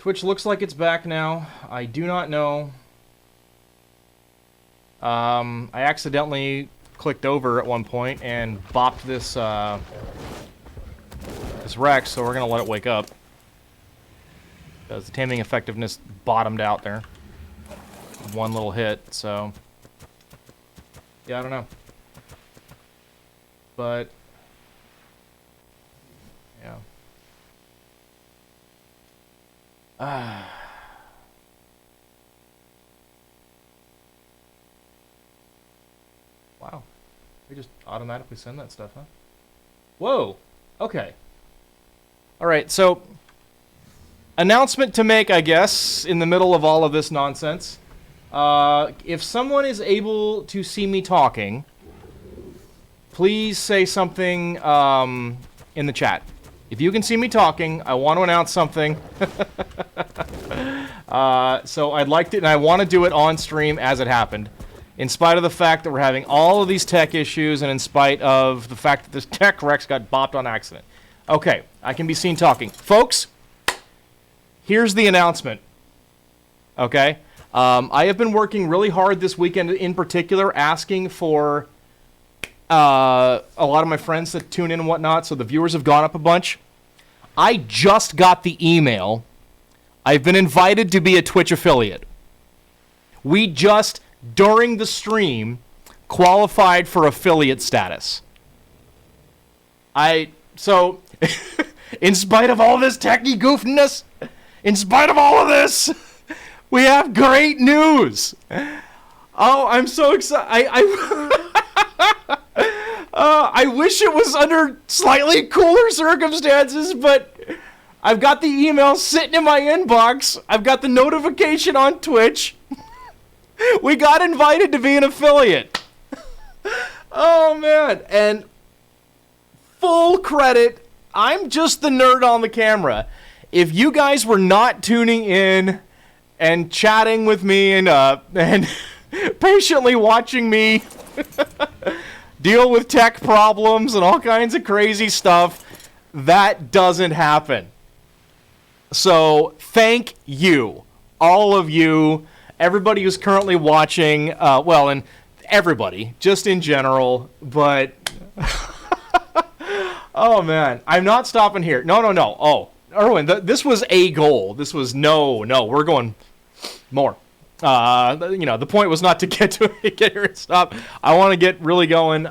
Twitch looks like it's back now. I do not know. I accidentally clicked over at one point and bopped this this Rex, so we're gonna let it wake up. Because the taming effectiveness bottomed out there. One little hit, so... yeah, I don't know. But... yeah. Wow. We just automatically send that stuff, huh? Whoa! Okay. Alright, so... announcement to make, I guess, in the middle of all of this nonsense. If someone is able to see me talking, please say something in the chat. If you can see me talking, I want to announce something. So I'd like to, and I want to do it on stream as it happened. In spite of the fact that we're having all of these tech issues, and in spite of the fact that this Tech Rex got bopped on accident. Okay, I can be seen talking. Folks, here's the announcement. Okay? I have been working really hard this weekend, in particular, asking for a lot of my friends that tune in and whatnot, so the viewers have gone up a bunch. I just got the email. I've been invited to be a Twitch affiliate. We just, during the stream, qualified for affiliate status. So, in spite of all this techie goofiness, in spite of all of this, we have great news. Oh, I'm so excited. I wish it was under slightly cooler circumstances, but I've got the email sitting in my inbox. I've got the notification on Twitch. We got invited to be an affiliate. Oh, man. And full credit, I'm just the nerd on the camera. If you guys were not tuning in and chatting with me and patiently watching me deal with tech problems and all kinds of crazy stuff, that doesn't happen. So, thank you. All of you, everybody who's currently watching, well, and everybody, just in general, but... oh, man. I'm not stopping here. No. Oh, Erwin, this was a goal. This was, no, we're going more. The point was not to get here and stop. I want to get really going.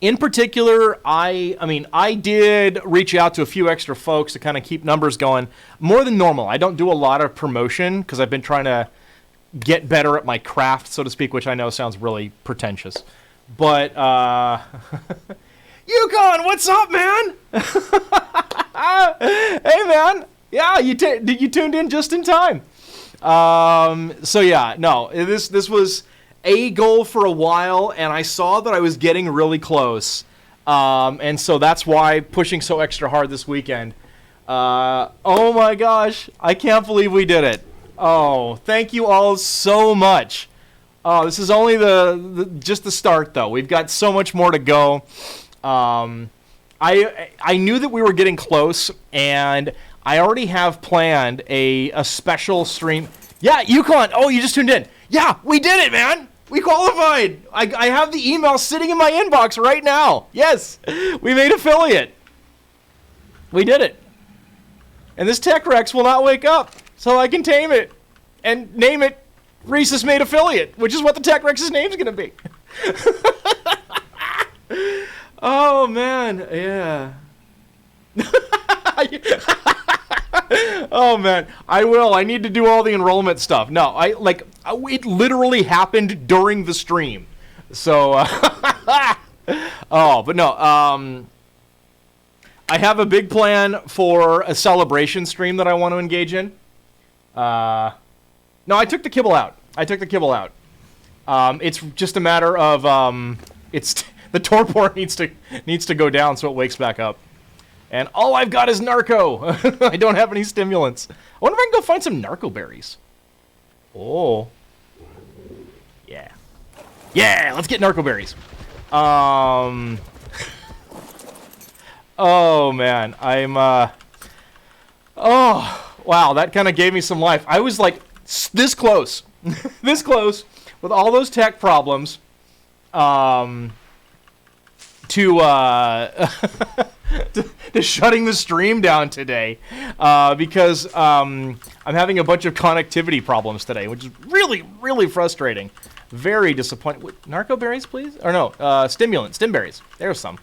In particular, I did reach out to a few extra folks to kind of keep numbers going more than normal. I don't do a lot of promotion because I've been trying to get better at my craft, so to speak, which I know sounds really pretentious. But, Yukon, what's up, man? Hey, man. Yeah, you tuned in just in time. So yeah, no, this was a goal for a while, and I saw that I was getting really close. And so that's why pushing so extra hard this weekend. Oh my gosh, I can't believe we did it. Oh, thank you all so much. Oh, this is only just the start, though. We've got so much more to go. I knew that we were getting close, and I already have planned a special stream. Yeah, Yukon. Oh, you just tuned in. Yeah, we did it, man. We qualified. I have the email sitting in my inbox right now. Yes, we made affiliate. We did it. And this Tech Rex will not wake up, so I can tame it and name it Rhesus Made Affiliate, which is what the Tech Rex's name's going to be. Oh, man. Yeah. Oh, man. I will. I need to do all the enrollment stuff. No, it literally happened during the stream. So, oh, but no. I have a big plan for a celebration stream that I want to engage in. No, I took the kibble out. It's just a matter of, the torpor needs to go down so it wakes back up. And all I've got is narco. I don't have any stimulants. I wonder if I can go find some narco berries. Oh. Yeah. Yeah, let's get narco berries. Oh, man. I'm, oh. Wow, that kind of gave me some life. I was like this close, this close with all those tech problems, to to shutting the stream down today, because I'm having a bunch of connectivity problems today, which is really, really frustrating. Very disappointing. What, narco berries, please? Or no, stimulant, stimberries. There's some.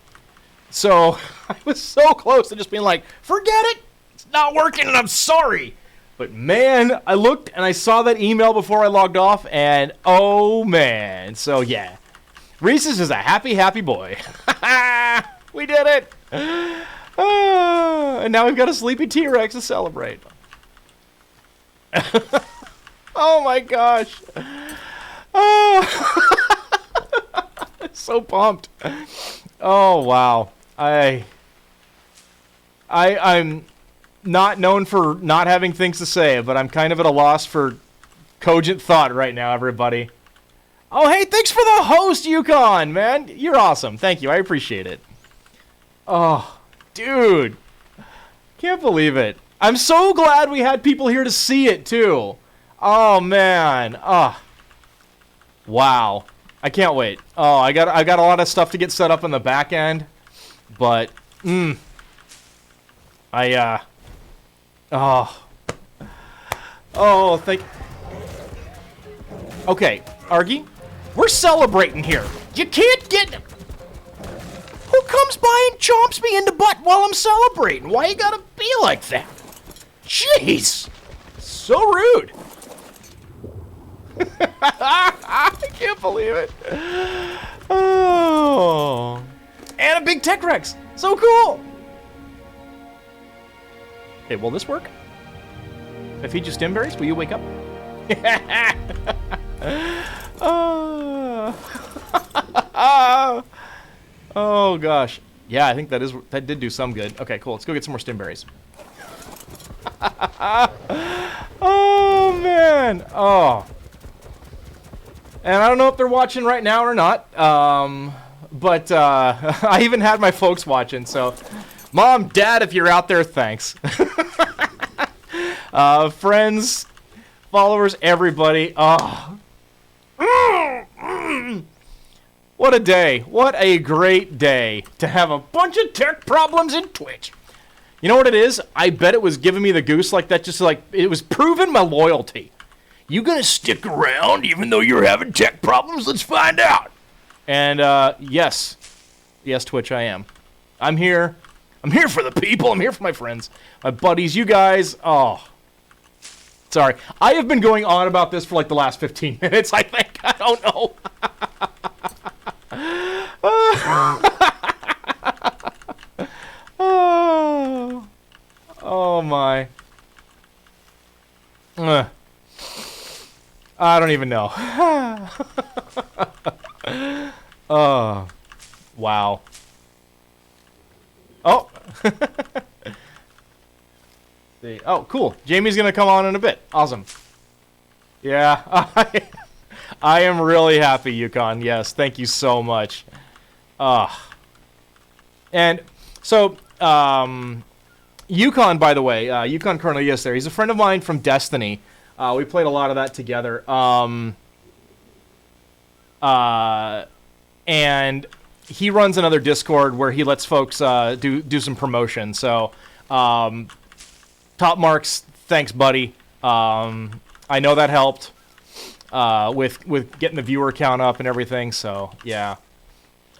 So I was so close to just being like, forget it. It's not working, and I'm sorry. But man, I looked and I saw that email before I logged off, and oh man. So yeah, Reese's is a happy, happy boy. We did it. And now we've got a sleepy T-Rex to celebrate. Oh my gosh. Oh. So pumped. Oh wow. I'm not known for not having things to say, but I'm kind of at a loss for cogent thought right now, everybody. Oh, hey, thanks for the host, Yukon, man. You're awesome. Thank you. I appreciate it. Oh, dude. Can't believe it. I'm so glad we had people here to see it, too. Oh, man. Oh. Wow. I can't wait. Oh, I got a lot of stuff to get set up in the back end, but, Oh, okay, Argy, we're celebrating here. You can't get... Who comes by and chomps me in the butt while I'm celebrating? Why you gotta be like that? Jeez. So rude. I can't believe it. Oh. And a big Tech Rex. So cool. Okay, will this work? If I feed you stimberries, will you wake up? Oh gosh. Yeah, I think that did do some good. Okay, cool. Let's go get some more stimberries. Oh man. Oh. And I don't know if they're watching right now or not. But I even had my folks watching, so Mom, Dad, if you're out there, thanks. Friends, followers, everybody. Oh. What a day. What a great day to have a bunch of tech problems in Twitch. You know what it is? I bet it was giving me the goose like that, just like it was proving my loyalty. You gonna stick around even though you're having tech problems? Let's find out. And yes, Twitch, I am. I'm here. I'm here for the people. I'm here for my friends, my buddies, you guys. Oh, sorry. I have been going on about this for like the last 15 minutes, I think. I don't know. Oh my. I don't even know. Oh, wow. Oh. See. Oh, cool. Jamie's gonna come on in a bit. Awesome. Yeah, I am really happy, Yukon. Yes, thank you so much. And so, Yukon, by the way, Yukon Cornelius there, he's a friend of mine from Destiny. We played a lot of that together. And he runs another Discord where he lets folks do some promotion. So, Top Marks, thanks, buddy. I know that helped with getting the viewer count up and everything. So, yeah.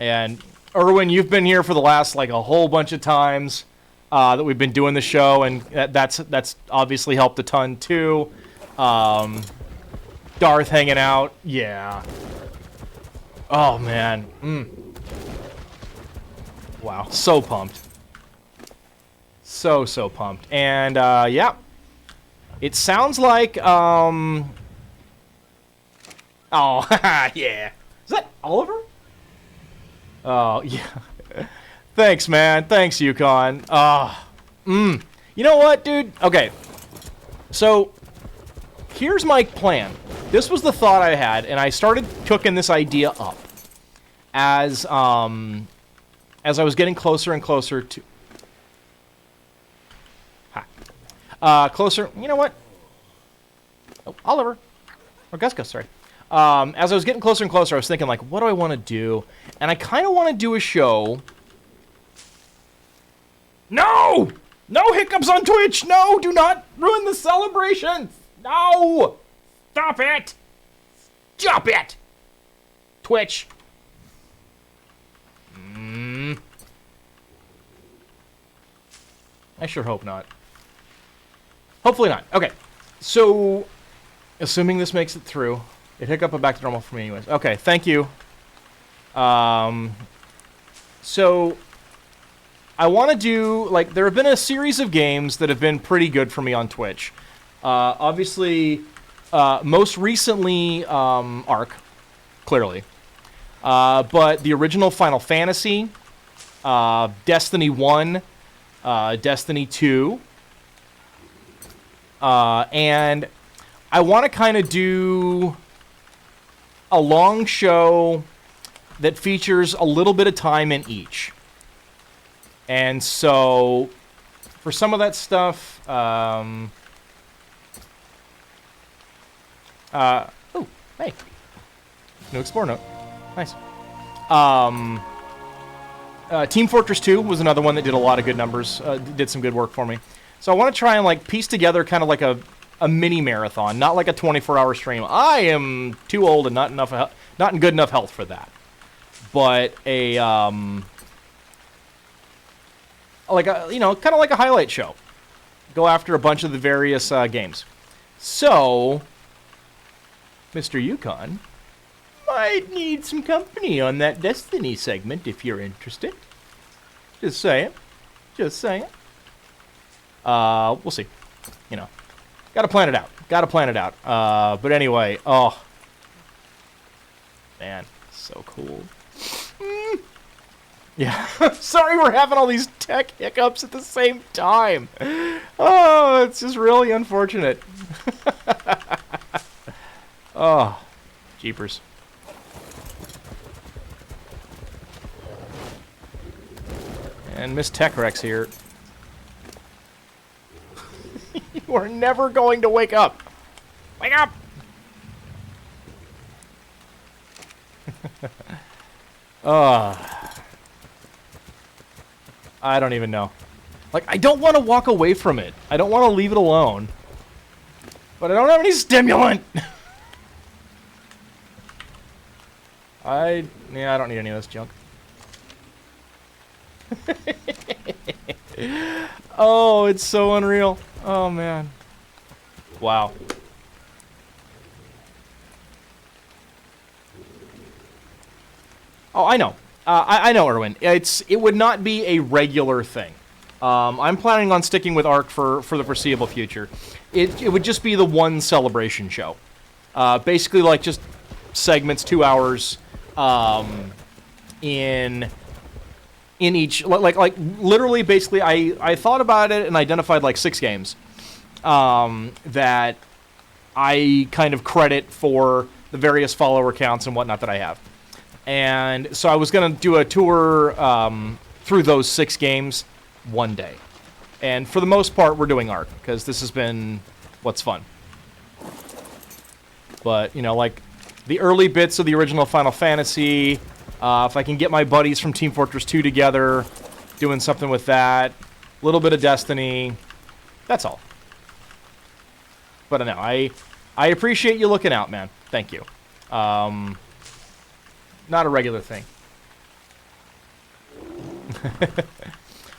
And Erwin, you've been here for the last like a whole bunch of times that we've been doing the show, and that's obviously helped a ton too. Darth hanging out, yeah. Oh man, wow, so pumped, so pumped, and yeah, it sounds like oh yeah, is that Oliver? Oh yeah, thanks man, thanks Yukon. You know what, dude? Okay, so here's my plan. This was the thought I had, and I started cooking this idea up as I was getting closer and closer to... Closer. You know what? Oh, Oliver. Or Gus, sorry. As I was getting closer and closer, I was thinking, like, what do I want to do? And I kind of want to do a show. No! No hiccups on Twitch! No! Do not ruin the celebrations! No! Stop it! Stop it! Twitch. I sure hope not. Hopefully not. Okay. So, assuming this makes it through, it hiccup back to normal for me anyways. Okay, thank you. So, I want to do, like, there have been a series of games that have been pretty good for me on Twitch. Obviously, most recently, Ark, clearly. But the original Final Fantasy, Destiny 1, Destiny 2, and I want to kind of do a long show that features a little bit of time in each. And so, for some of that stuff, oh, hey. New Explore note. Nice. Team Fortress 2 was another one that did a lot of good numbers, did some good work for me. So I want to try and, like, piece together kind of like a mini marathon, not like a 24-hour stream. I am too old and not in good enough health for that. But a, like a, you know, kind of like a highlight show. Go after a bunch of the various games. So, Mr. Yukon might need some company on that Destiny segment if you're interested. Just saying. Just saying. We'll see. You know. Gotta plan it out. Gotta plan it out. But anyway, oh. Man, so cool. Yeah. Sorry we're having all these tech hiccups at the same time. Oh, it's just really unfortunate. Oh, jeepers. And Miss Techrex here. You are never going to wake up. Wake up! I don't even know. Like, I don't want to walk away from it. I don't want to leave it alone. But I don't have any stimulant. I don't need any of this junk. Oh, it's so unreal. Oh, man. Wow. Oh, I know. I know, Erwin. It would not be a regular thing. I'm planning on sticking with Ark for the foreseeable future. It would just be the one celebration show. Basically, like, just segments, 2 hours, in each, like literally, basically, I thought about it and identified like 6 games that I kind of credit for the various follower counts and whatnot that I have. And so I was going to do a tour through those 6 games one day. And for the most part, we're doing Ark, because this has been what's fun. But, you know, like, the early bits of the original Final Fantasy, if I can get my buddies from Team Fortress 2 together, doing something with that, a little bit of Destiny, that's all. But no, I appreciate you looking out, man. Thank you. Not a regular thing.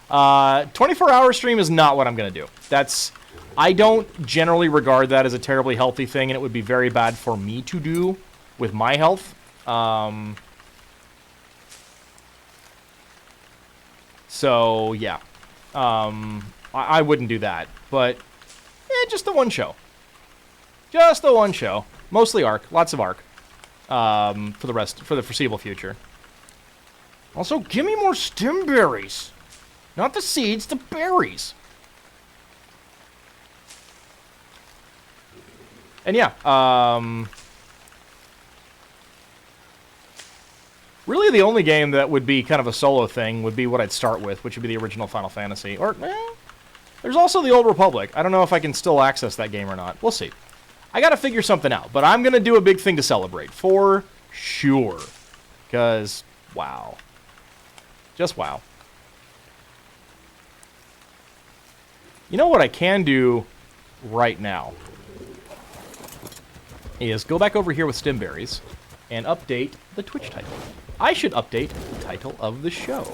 24-hour stream is not what I'm going to do. I don't generally regard that as a terribly healthy thing, and it would be very bad for me to do with my health. So, yeah. I wouldn't do that. But, just the one show. Just the one show. Mostly Ark. Lots of Ark. For the foreseeable future. Also, give me more stem berries. Not the seeds, the berries. And yeah, really the only game that would be kind of a solo thing would be what I'd start with, which would be the original Final Fantasy. Or, There's also the Old Republic. I don't know if I can still access that game or not. We'll see. I gotta figure something out, but I'm gonna do a big thing to celebrate, for sure. Because, wow. Just wow. You know what I can do right now? Is go back over here with Stimberries and update the Twitch title. I should update the title of the show.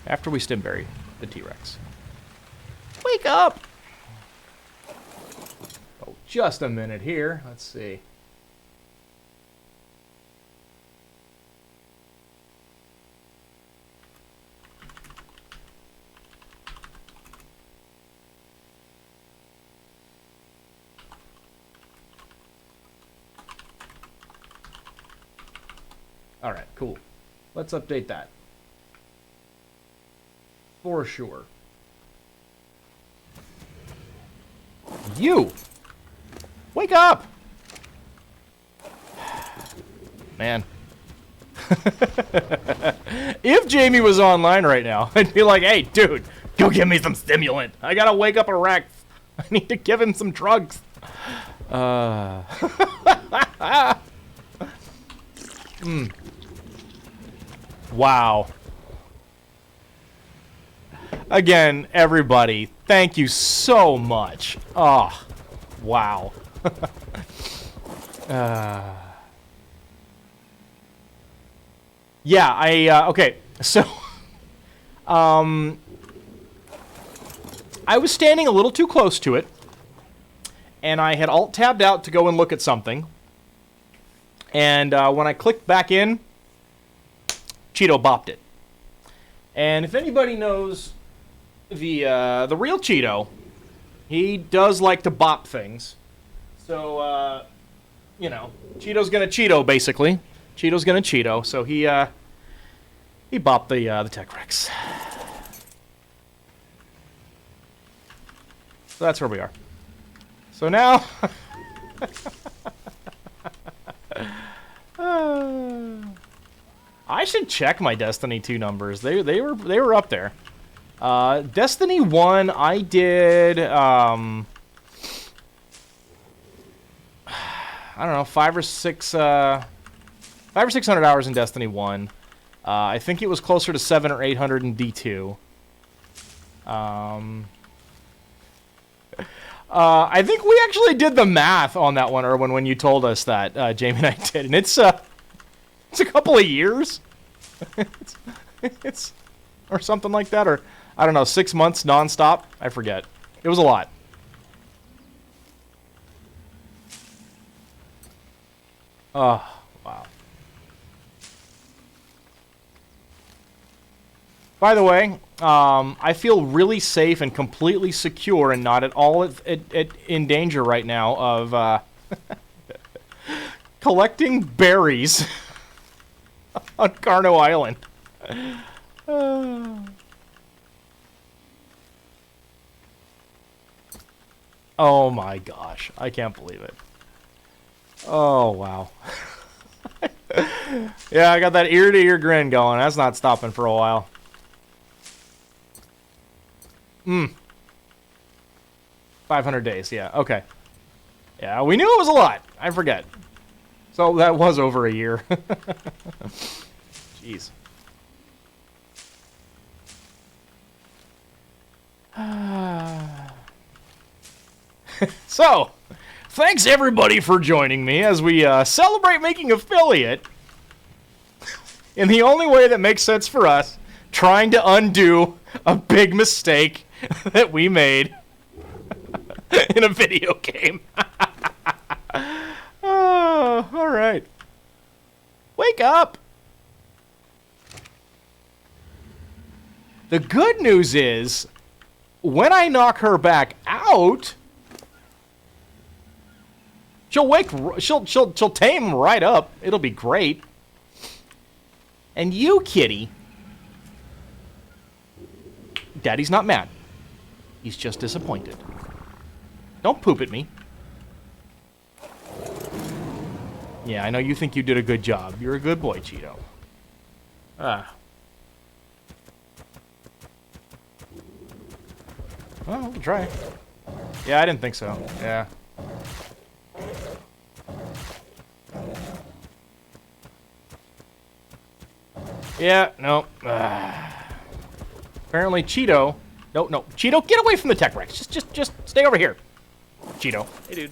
After we Stimberry the T-Rex. Wake up! Oh, just a minute here. Let's see. Alright, cool. Let's update that. For sure. You! Wake up! Man. If Jamie was online right now, I'd be like, hey, dude, go give me some stimulant. I gotta wake up a Rex. I need to give him some drugs. Wow. Again, everybody, thank you so much. Oh, wow. Yeah, okay, so, I was standing a little too close to it, and I had alt-tabbed out to go and look at something, and when I clicked back in, Cheeto bopped it. And if anybody knows the real Cheeto, he does like to bop things. So, you know, Cheeto's gonna Cheeto, basically. Cheeto's gonna Cheeto, so he bopped the Tech Rex. So that's where we are. So now... I should check my Destiny 2 numbers. They were up there. Destiny 1, I did I don't know, 500 or 600 hours in Destiny 1. I think it was closer to 700 or 800 in D2. I think we actually did the math on that one, Erwin, when you told us that, Jamie and I did, and it's a couple of years. it's or something like that, or I don't know, 6 months nonstop. I forget. It was a lot. Oh, wow. By the way, I feel really safe and completely secure and not at all in danger right now of collecting berries on Carno Island. Oh my gosh, I can't believe it. Oh, wow. Yeah, I got that ear-to-ear grin going. That's not stopping for a while. 500 days, yeah, okay. Yeah, we knew it was a lot. I forget. So that was over a year. Jeez. So, thanks everybody for joining me as we celebrate making Affiliate in the only way that makes sense for us, trying to undo a big mistake that we made in a video game. Oh, all right. Wake up. The good news is, when I knock her back out, she'll tame right up. It'll be great. And you, kitty, Daddy's not mad. He's just disappointed. Don't poop at me. Yeah, I know you think you did a good job. You're a good boy, Cheeto. Well, we'll try. Yeah, I didn't think so. Yeah. Yeah, no. Apparently Cheeto... No. Cheeto, get away from the Tech Rex. Just stay over here. Cheeto. Hey, dude.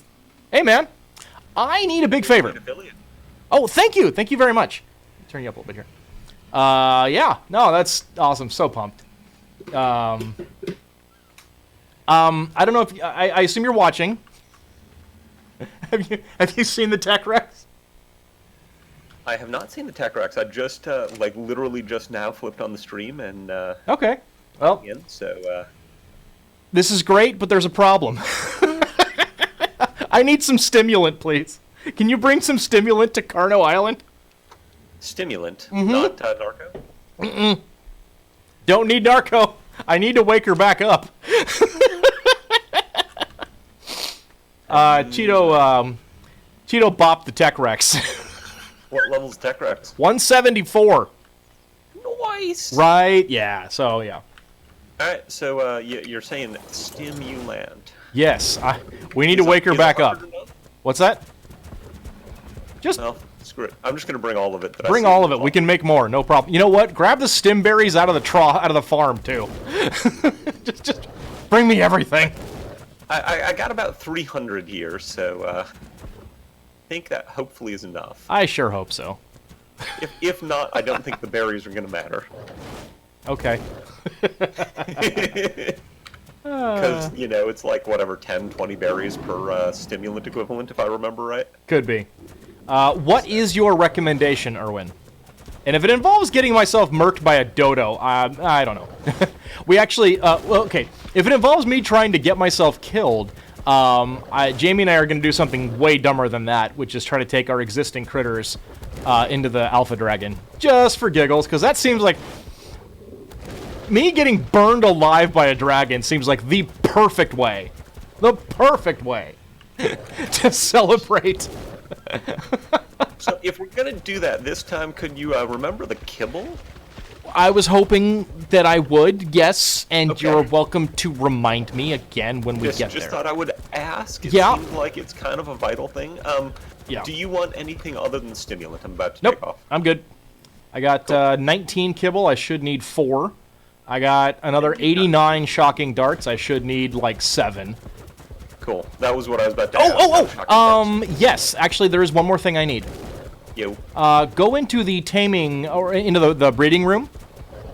Hey, man. I need a big favor. Oh, thank you. Thank you very much. Turn you up a little bit here. Yeah. No, that's awesome. So pumped. I don't know if... I assume you're watching. Have you seen the Tech Rex? I have not seen the Tech Rex. I just, like, literally just now flipped on the stream and, Okay. Well, in, so, this is great, but there's a problem. I need some stimulant, please. Can you bring some stimulant to Carno Island? stimulant, not narco? Don't need narco. I need to wake her back up. Cheeto bopped the Tech Rex. What level's Tech Rex? 174. Nice! Right, yeah, so, yeah. Alright, so you're saying stimulant. Yes, we need to wake her back up. What's that? Just well, screw it. I'm just gonna bring all of it. Bring all of it. We can make more, no problem. You know what? Grab the stim berries out of the farm too. just bring me everything. I got about 300 here, so I think that hopefully is enough. I sure hope so. If not, I don't think the berries are gonna matter. Okay. Because, you know, it's like, whatever, 10, 20 berries per stimulant equivalent, if I remember right. Could be. What is your recommendation, Erwin? And if it involves getting myself murked by a dodo, I don't know. We actually, well, okay. If it involves me trying to get myself killed, Jamie and I are going to do something way dumber than that, which is try to take our existing critters into the Alpha Dragon. Just for giggles, because that seems like... Me getting burned alive by a dragon seems like the perfect way. The perfect way to celebrate. So if we're gonna do that this time, could you remember the kibble? I was hoping that I would, yes, and Okay. you're welcome to remind me again when we get Just there. thought I would ask. It Yeah. seems like it's kind of a vital thing. Yeah. Do you want anything other than stimulant? I'm about to Nope, take off. I'm good. I got 19 kibble. I should need 4. I got another 89 shocking darts. I should need like 7. Cool. That was what I was about to ask. Yes, actually, there is one more thing I need. Yo. Go into the taming, or into the breeding room.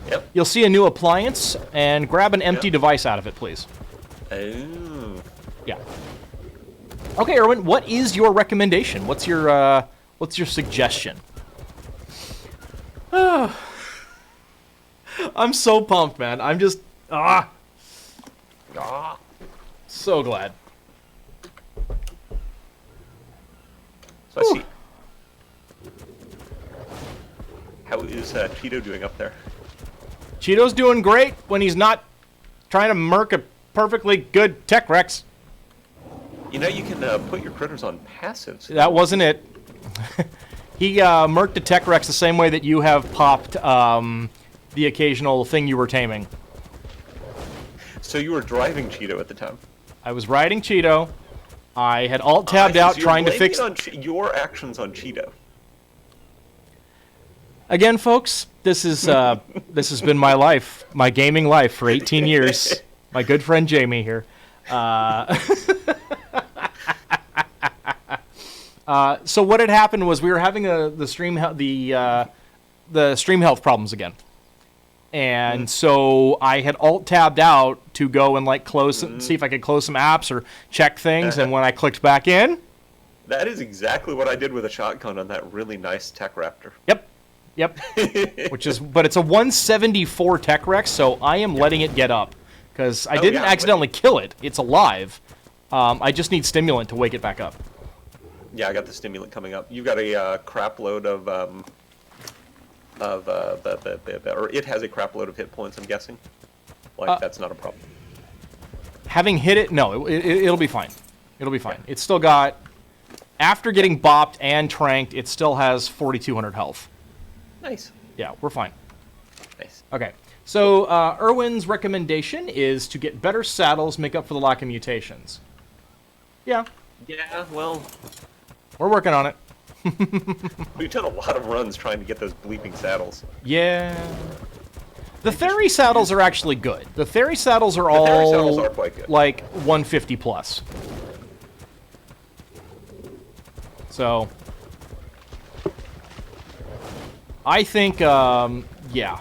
Yep. You'll see a new appliance, and grab an empty device out of it, please. Oh. Yeah. Okay, Erwin, what is your recommendation? What's your suggestion? I'm so pumped, man. I'm just so glad. So I see. How is Cheeto doing up there? Cheeto's doing great when he's not trying to murk a perfectly good Tech Rex. You know, you can put your critters on passives. That wasn't it. He murked a Tech Rex the same way that you have popped the occasional thing you were taming. So you were driving Cheeto at the time. I was riding Cheeto. I had alt-tabbed out trying to fix... your actions on Cheeto. Again, folks, this is this has been my life, my gaming life for 18 years. My good friend Jamie here. So what had happened was we were having the stream health problems again, and so I had alt-tabbed out to go and like see if I could close some apps or check things, and when I clicked back in, that is exactly what I did with a shotgun on that really nice Tech Raptor. Yep. But it's a 174 Tech Rex, so I am letting it get up because I didn't accidentally kill it. It's alive. I just need stimulant to wake it back up. Yeah, I got the stimulant coming up. You've got a crap load of or it has a crap load of hit points, I'm guessing. Like, that's not a problem. Having hit it, no, it'll be fine. It'll be fine. Yeah. It's still got, after getting bopped and tranked, it still has 4,200 health. Nice. Yeah, we're fine. Nice. Okay, So, Erwin's recommendation is to get better saddles, make up for the lack of mutations. Yeah, Yeah, well, we're working on it. we've done a lot of runs trying to get those bleeping saddles. Yeah. The Theory saddles are actually good. The Theory saddles are all Theory saddles are quite good. like 150 plus. So, I think, yeah.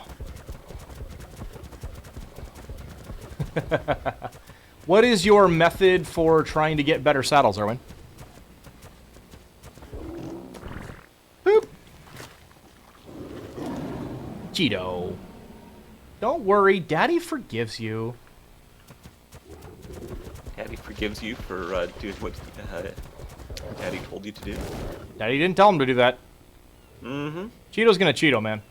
What is your method for trying to get better saddles, Erwin? Boop. Cheeto. Don't worry, Daddy forgives you. Daddy forgives you for doing what Daddy told you to do. Daddy didn't tell him to do that. Mm-hmm. Cheeto's gonna Cheeto, man.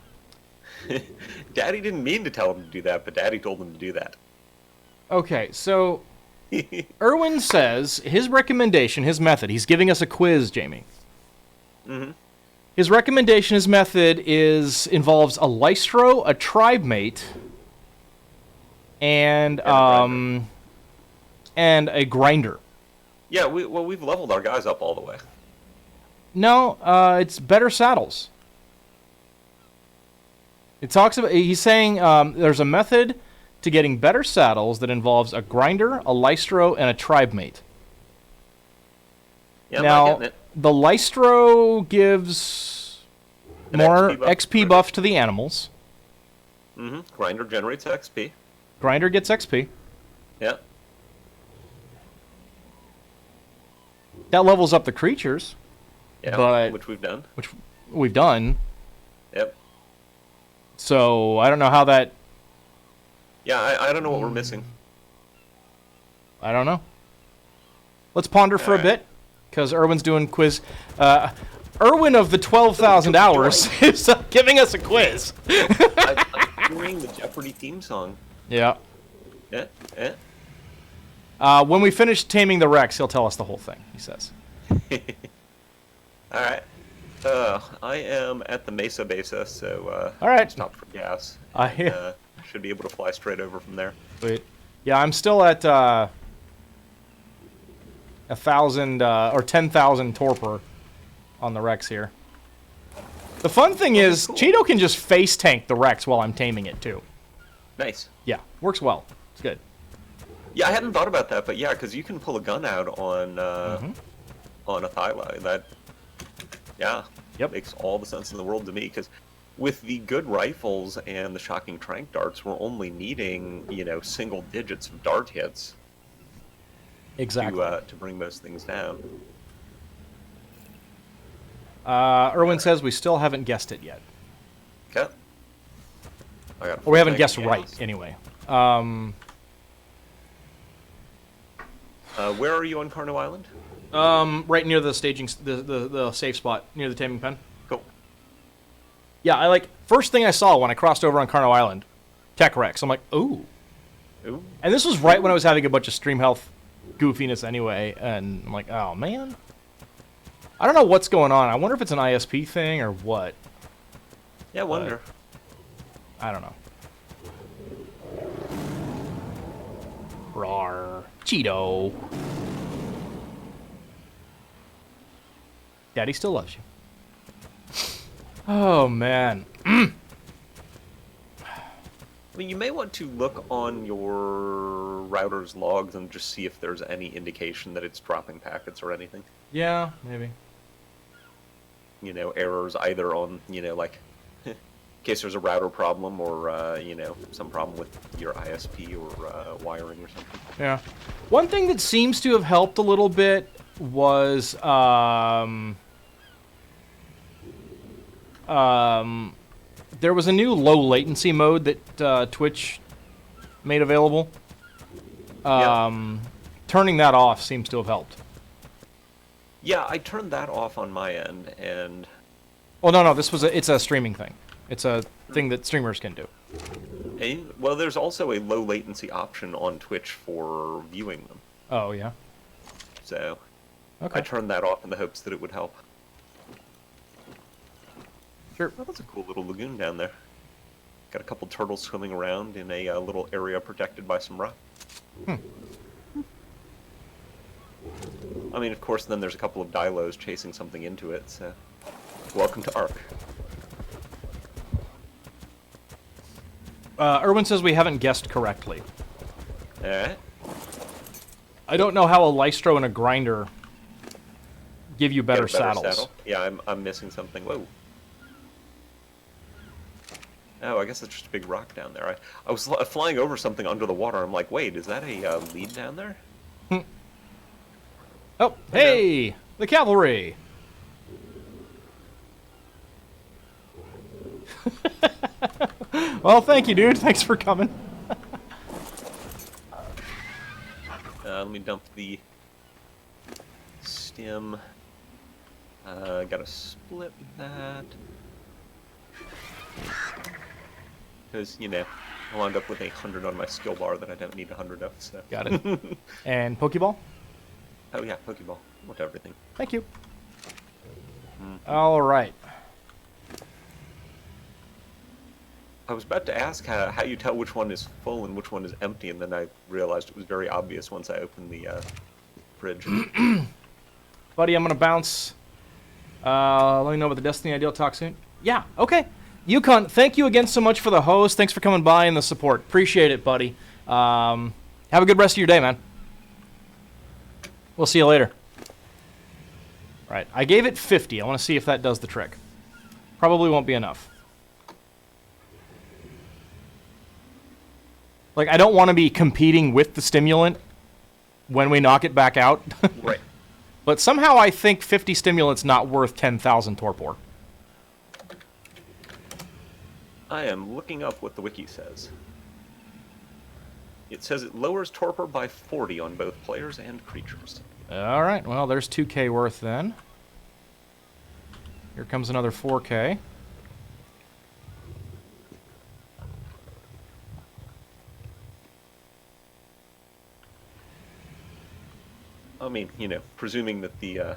Daddy didn't mean to tell him to do that, but Daddy told him to do that. Okay, so Erwin says his recommendation, his method, he's giving us a quiz, Jamie. Mm-hmm. His recommendation, his method involves a Lystro, a tribe mate, and a grinder. Yeah, we've leveled our guys up all the way. No, it's better saddles. It talks about. He's saying there's a method to getting better saddles that involves a grinder, a Lystro, and a tribe mate. Yeah, I'm not Now, getting it. the Lystro gives An more XP buff. XP buff to the animals. Mm-hmm. Grinder generates XP. Grinder gets XP. Yeah. That levels up the creatures, Yeah, But- which we've done. which we've done. Yep. So I don't know how that. Yeah, I don't know what we're missing. I don't know. Let's ponder for a Alright. bit, because Erwin's doing quiz. Erwin of the 12,000 hours is giving us a quiz. I'm hearing the Jeopardy theme song. Yeah. Yeah, yeah. When we finish taming the Rex, he'll tell us the whole thing, he says. Alright. I am at the Mesa Besa, so Alright. stop for gas. I hear. Should be able to fly straight over from there. Wait. Yeah, I'm still at 1,000 or 10,000 torpor on the Rex here. The fun thing is, cool. Cheeto can just face tank the Rex while I'm taming it too. Nice. Yeah, works well. It's good. Yeah, I hadn't thought about that, but yeah, because you can pull a gun out on a Thyla. That, yeah, Yep. makes all the sense in the world to me. Because with the good rifles and the shocking trank darts, we're only needing single digits of dart hits Exactly. to bring those things down. Erwin says we still haven't guessed it yet. Okay. Or we haven't guessed right, anyway. Where are you on Carno Island? Right near the staging, the safe spot, near the taming pen. Cool. Yeah, first thing I saw when I crossed over on Carno Island, Tech Rex. I'm like, ooh. Ooh. And this was right when I was having a bunch of stream health goofiness anyway, and I'm like, oh man. I don't know what's going on. I wonder if it's an ISP thing or what. Yeah, I wonder. I don't know. Rawr. Cheeto. Daddy still loves you. Oh, man. I mean, you may want to look on your router's logs and just see if there's any indication that it's dropping packets or anything. Yeah, maybe. Errors either on, like, in case there's a router problem or, some problem with your ISP or wiring or something. Yeah. One thing that seems to have helped a little bit was, there was a new low latency mode that Twitch made available. Turning that off seems to have helped. Yeah, I turned that off on my end, and... Oh, no, it's a streaming thing. It's a thing that streamers can do. well, there's also a low latency option on Twitch for viewing them. Oh, yeah? So, Okay. I turned that off in the hopes that it would help. Sure. Well, that's a cool little lagoon down there. Got a couple turtles swimming around in a little area protected by some rock. I mean, of course, then there's a couple of Dilos chasing something into it, so... Welcome to Ark. Erwin says we haven't guessed correctly. Eh? I don't know how a Lystro and a Grinder give you better, Get a saddles. saddle? Yeah, I'm missing something. Whoa. Oh, I guess it's just a big rock down there. I was flying over something under the water. I'm like, wait, is that a lead down there? Oh, hey! The cavalry! Well, thank you, dude. Thanks for coming. Let me dump the stem. Gotta split that. Because, you know, I'll end up with 100 on my skill bar that I don't need 100 of, so. Got it. And Pokeball? Oh yeah, Pokeball. Want everything. Thank you. All right. I was about to ask how you tell which one is full and which one is empty, and then I realized it was very obvious once I opened the fridge. Buddy, I'm going to bounce. Let me know about the Destiny Ideal talk soon. Yeah, okay. Yukon, thank you again so much for the host. Thanks for coming by and the support. Appreciate it, buddy. Have a good rest of your day, man. We'll see you later. All right, I gave it 50. I want to see if that does the trick. Probably won't be enough. Like, I don't want to be competing with the stimulant when we knock it back out. Right. But somehow I think 50 stimulant's not worth 10,000 torpor. I am looking up what the wiki says. It says it lowers torpor by 40 on both players and creatures. All right, well, there's 2K worth then. Here comes another 4K. I mean, you know, presuming that the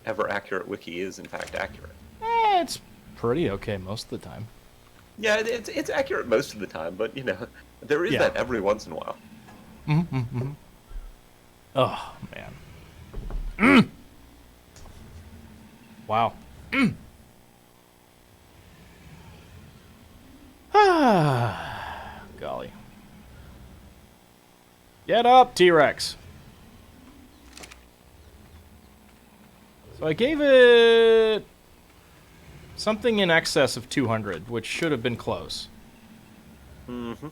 ever-accurate wiki is in fact accurate. It's pretty okay most of the time. Yeah, it's accurate most of the time, but, you know, there is that every once in a while. Oh, man. Wow. Golly. Get up, T-Rex. So I gave it something in excess of 200, which should have been close. Mm-hmm.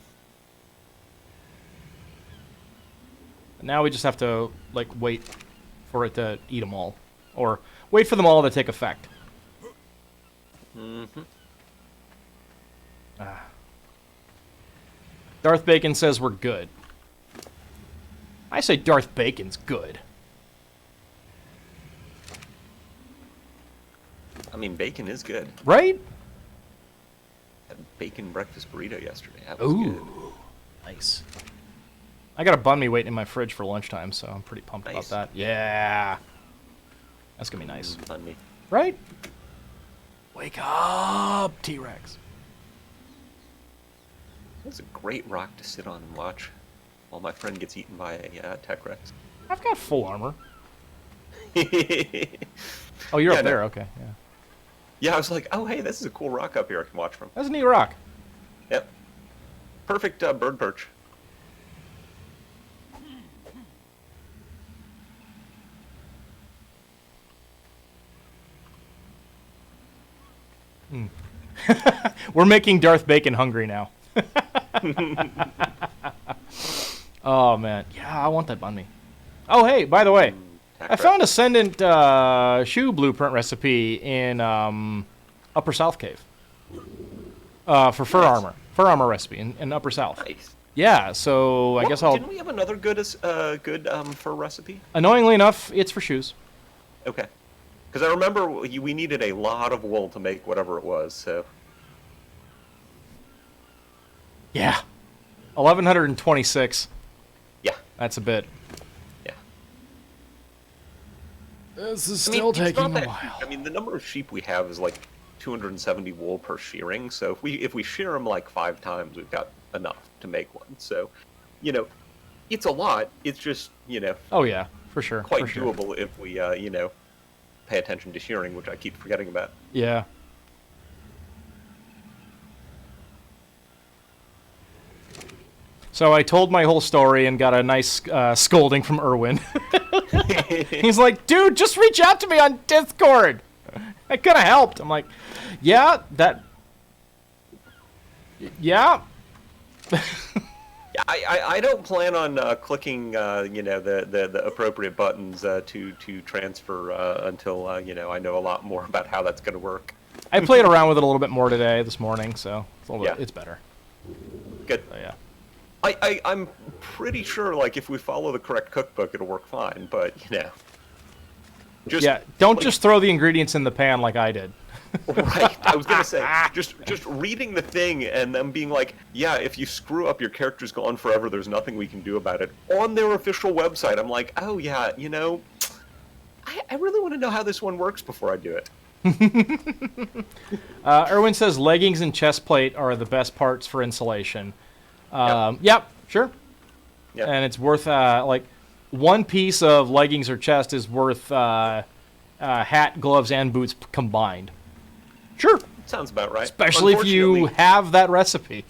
Now we just have to, like, wait for it to eat them all. Or wait for them all to take effect. Mm-hmm. Darth Bacon says we're good. I say Darth Bacon's good. I mean, bacon is good. Right? Had bacon breakfast burrito yesterday. That was good. Nice. I got a bun me waiting in my fridge for lunchtime, so I'm pretty pumped about that. Yeah. That's gonna be nice. Fun me. Right? Wake up, T-Rex. That's a great rock to sit on and watch while my friend gets eaten by a Tech Rex. I've got full armor. Oh, you're up there. Okay, yeah. Yeah, I was like, oh, hey, this is a cool rock up here I can watch from. That's a neat rock. Yep. Perfect bird perch. We're making Darth Bacon hungry now. Oh, man. Yeah, I want that bun me. Oh, hey, by the way, I found Ascendant shoe blueprint recipe in Upper South Cave. For fur armor. Fur armor recipe in Upper South. Nice. Yeah, so I guess I'll... Didn't we have another good fur recipe? Annoyingly enough, it's for shoes. Okay. Because I remember we needed a lot of wool to make whatever it was, so... Yeah. 1,126. Yeah. That's a bit. Yeah. This is still taking a while. I mean, the number of sheep we have is like 270 wool per shearing. So if we shear them like 5 times, we've got enough to make one. So, you know, it's a lot. It's just, you know, Oh yeah, for sure. quite for sure. doable if we, you know, pay attention to shearing, which I keep forgetting about. Yeah. So I told my whole story and got a nice scolding from Erwin. He's like, dude, just reach out to me on Discord. I could have helped. I'm like, yeah, that... Yeah. I don't plan on clicking, you know, the appropriate buttons to transfer until, you know, I know a lot more about how that's going to work. I played around with it a little bit more this morning, so it's, a little bit, Yeah. it's better. Good. So, yeah. I'm pretty sure, like, if we follow the correct cookbook, it'll work fine, but, you know. Just, Yeah, don't like, just throw the ingredients in the pan like I did. Right, I was gonna say, just reading the thing and them being like, yeah, if you screw up, your character's gone forever, there's nothing we can do about it. On their official website, I'm like, oh yeah, you know, I really want to know how this one works before I do it. Erwin says leggings and chest plate are the best parts for insulation. Yep, sure. Yeah. And it's worth, like, one piece of leggings or chest is worth hat, gloves, and boots combined. Sure. Sounds about right. Especially if you Unfortunately, have that recipe.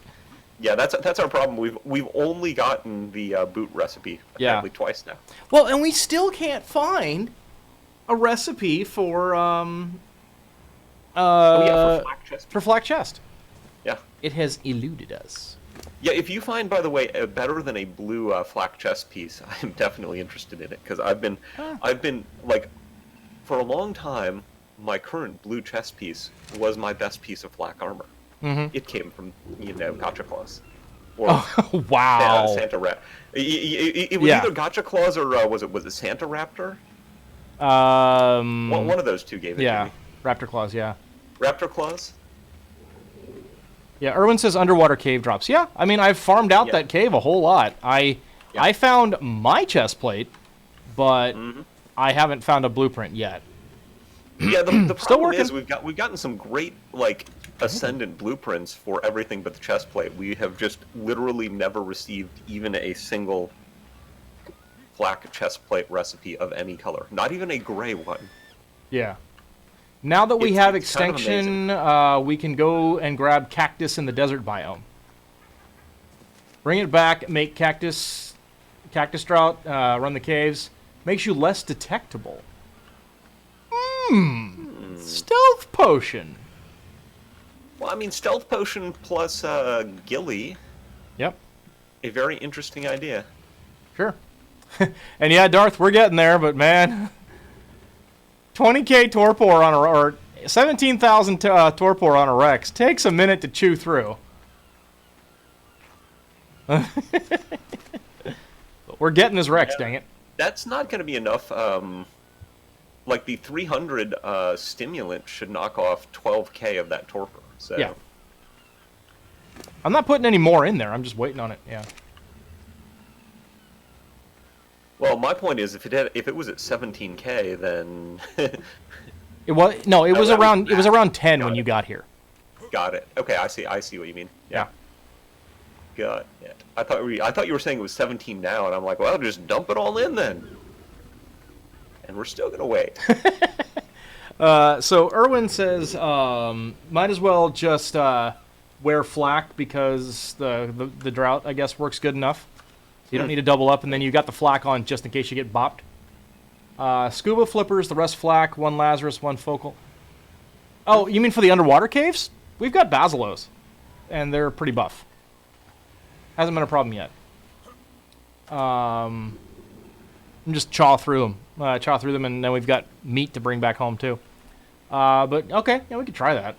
yeah, that's our problem. We've only gotten the boot recipe Yeah. apparently twice now. Well, and we still can't find a recipe for, Oh yeah, for flak chest. for flak chest. Yeah. It has eluded us. Yeah, if you find, by the way, better than a blue flak chest piece, I'm definitely interested in it because I've been like, for a long time, my current blue chest piece was my best piece of flak armor. Mm-hmm. It came from, you know, Gotcha Claws, or Oh, wow. Santa Raptor. It was Yeah. either Gotcha Claws or was it Santa Raptor? One of those two gave it to Yeah, me. Raptor Claws, yeah. Raptor Claws. Yeah, Erwin says underwater cave drops. Yeah, I mean, I've farmed out Yeah. that cave a whole lot. I found my chest plate, but Mm-hmm. I haven't found a blueprint yet. Yeah, the Still problem is working. we've gotten some great like ascendant blueprints for everything but the chest plate. We have just literally never received even a single flak chest plate recipe of any color, not even a gray one. Yeah. Now that we It's- have it's kind of extension, we can go and grab cactus in the desert biome. Bring it back, make cactus drought, run the caves. Makes you less detectable. Stealth potion. Well, I mean, stealth potion plus gilly, Yep, a very interesting idea. sure. And yeah, Darth, we're getting there, but man, 20k torpor on or 17,000 torpor on a Rex takes a minute to chew through. But we're getting his Rex, dang it. That's not going to be enough. Like the 300 stimulant should knock off 12k of that torpor. So Yeah. I'm not putting any more in there. I'm just waiting on it. Yeah. Well, my point is, if it was at 17k, then It was no. It was that was around. It was bad. around 10 when Got you it. got here. got it. Okay, I see what you mean. Yeah. Got it. I thought you were saying it was 17 now, and I'm like, well, just dump it all in then. And we're still gonna wait. So Erwin says, might as well just wear flak because the drought, I guess, works good enough. You don't need to double up, and then you got the flak on just in case you get bopped. Scuba flippers, the rest flak, one Lazarus, one focal. Oh, you mean for the underwater caves? We've got basilos, and they're pretty buff. Hasn't been a problem yet. Just chaw through them, and then we've got meat to bring back home too. But okay, yeah, we could try that.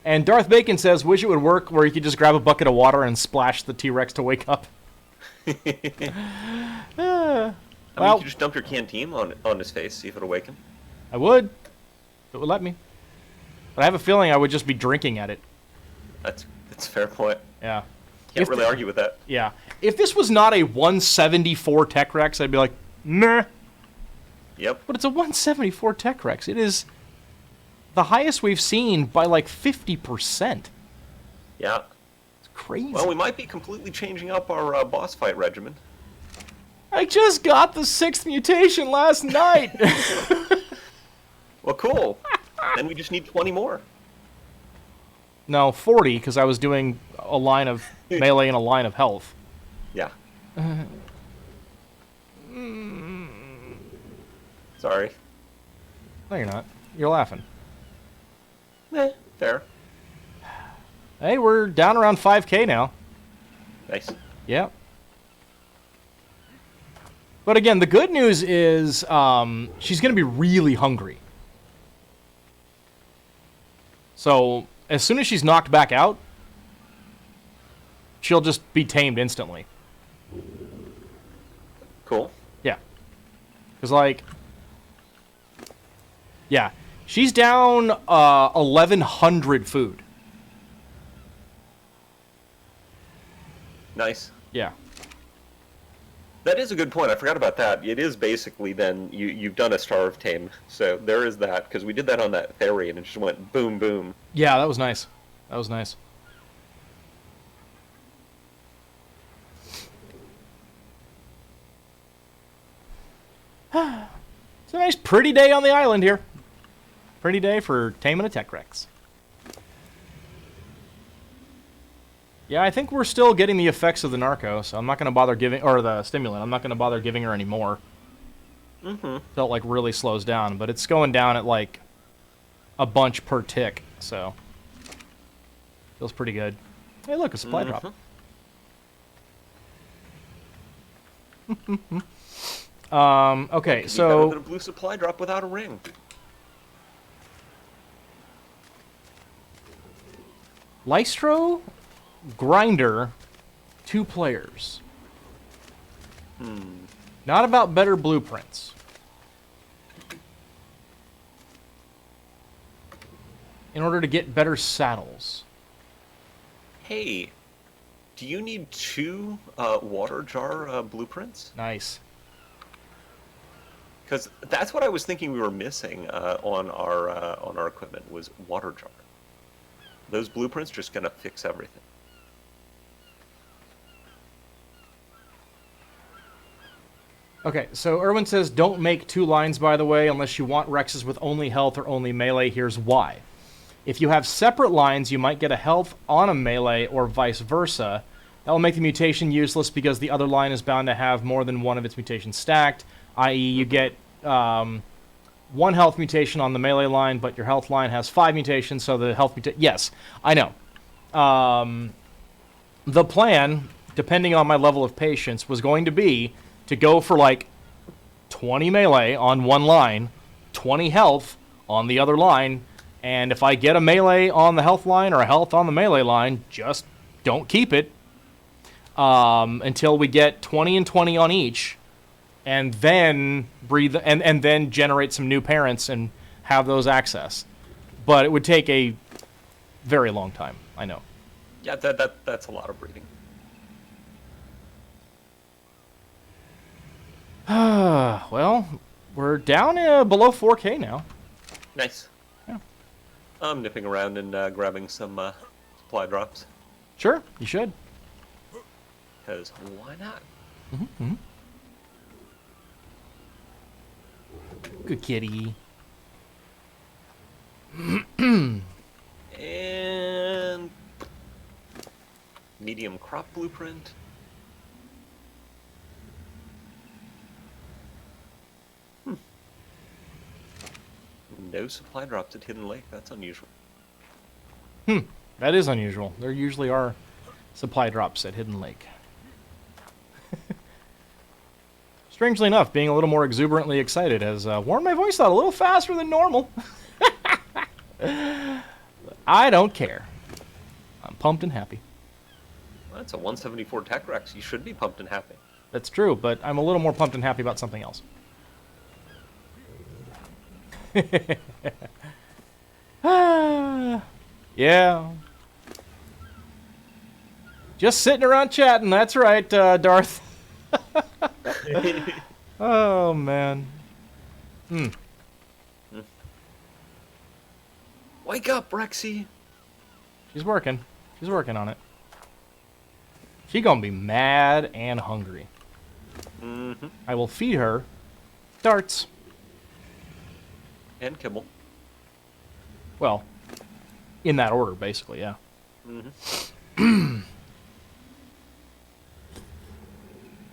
And Darth Bacon says, wish it would work where you could just grab a bucket of water and splash the T-Rex to wake up. I mean, Well- you could just dump your canteen on his face, see if it'll awaken. I would, if it would let me. But I have a feeling I would just be drinking at it. That's a fair point. Yeah. Can't If really the- argue with that. Yeah. If this was not a 174 Tech Rex, I'd be like, meh. Yep. But it's a 174 Tech Rex. It is the highest we've seen by like 50%. Yeah. It's crazy. Well, we might be completely changing up our boss fight regimen. I just got the 6th mutation last night. Well, cool. Then we just need 20 more. No, 40, because I was doing a line of melee and a line of health. Yeah. Sorry. No, you're not. You're laughing. Fair. Hey, we're down around 5K now. Nice. Yeah. But again, the good news is she's going to be really hungry. So, as soon as she's knocked back out, she'll just be tamed instantly. Cool. Yeah. Because, like... Yeah. She's down 1,100 food. Nice. Yeah. That is a good point. I forgot about that. It is basically then you've done a starve tame. So there is that, because we did that on that ferry and it just went boom, boom. Yeah, that was nice. That was nice. It's a nice, pretty day on the island here. Pretty day for taming a Tech Rex. Yeah, I think we're still getting the effects of the narco, so I'm not going to bother giving... Or the stimulant. I'm not going to bother giving her any more. Mm-hmm. Felt like really slows down, but it's going down at like a bunch per tick, so... Feels pretty good. Hey, look, a supply drop. Okay, Better so... than a blue supply drop without a ring. Lystro, Grinder, 2 players. Not about better blueprints. In order to get better saddles. Hey, do you need 2 water jar blueprints? Nice. Because that's what I was thinking we were missing on our equipment was water jar. Those blueprints just gonna fix everything. Okay, so Erwin says, don't make 2 lines, by the way, unless you want Rexes with only health or only melee. Here's why. If you have separate lines, you might get a health on a melee or vice versa. That will make the mutation useless because the other line is bound to have more than one of its mutations stacked, i.e. you get 1 health mutation on the melee line, but your health line has 5 mutations, so the health mutation... Yes, I know. The plan, depending on my level of patience, was going to be to go for like 20 melee on one line, 20 health on the other line, and if I get a melee on the health line or a health on the melee line, just don't keep it until we get 20 and 20 on each, and then breathe and then generate some new parents and have those access. But it would take a very long time, I know. Yeah, that's a lot of breeding. Well, we're down below 4K now. Nice. Yeah. I'm nipping around and grabbing some supply drops. Sure, you should. Because why not? Mm-hmm. Good kitty. And medium crop blueprint. No supply drops at Hidden Lake. That's unusual. That is unusual. There usually are supply drops at Hidden Lake. Strangely enough, being a little more exuberantly excited has worn my voice out a little faster than normal. I don't care. I'm pumped and happy. Well, that's a 174 Tech Rex. You should be pumped and happy. That's true, but I'm a little more pumped and happy about something else. Yeah. Just sitting around chatting, that's right, Darth. Oh, man. Wake up, Rexy. She's working. She's working on it. She gonna be mad and hungry. Mm-hmm. I will feed her darts. And kibble. Well, in that order, basically, yeah. Mm-hmm.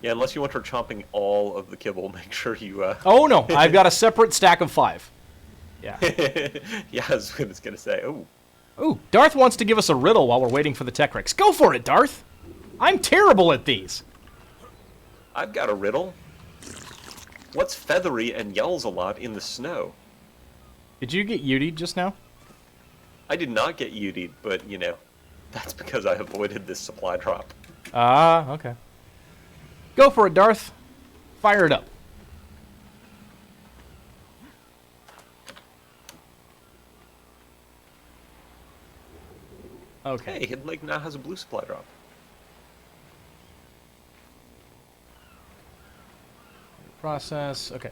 Yeah, unless you want her chomping all of the kibble, make sure you... Oh, no. I've got a separate stack of 5. Yeah. Yeah, I was going to say, oh. Ooh, Darth wants to give us a riddle while we're waiting for the Tech Rex. Go for it, Darth! I'm terrible at these. I've got a riddle. What's feathery and yells a lot in the snow? Did you get Yudi'd just now? I did not get UD'd, but, you know, that's because I avoided this supply drop. Ah, okay. Go for it, Darth. Fire it up. Okay. Hey, Hidden Lake now has a blue supply drop. Process. Okay.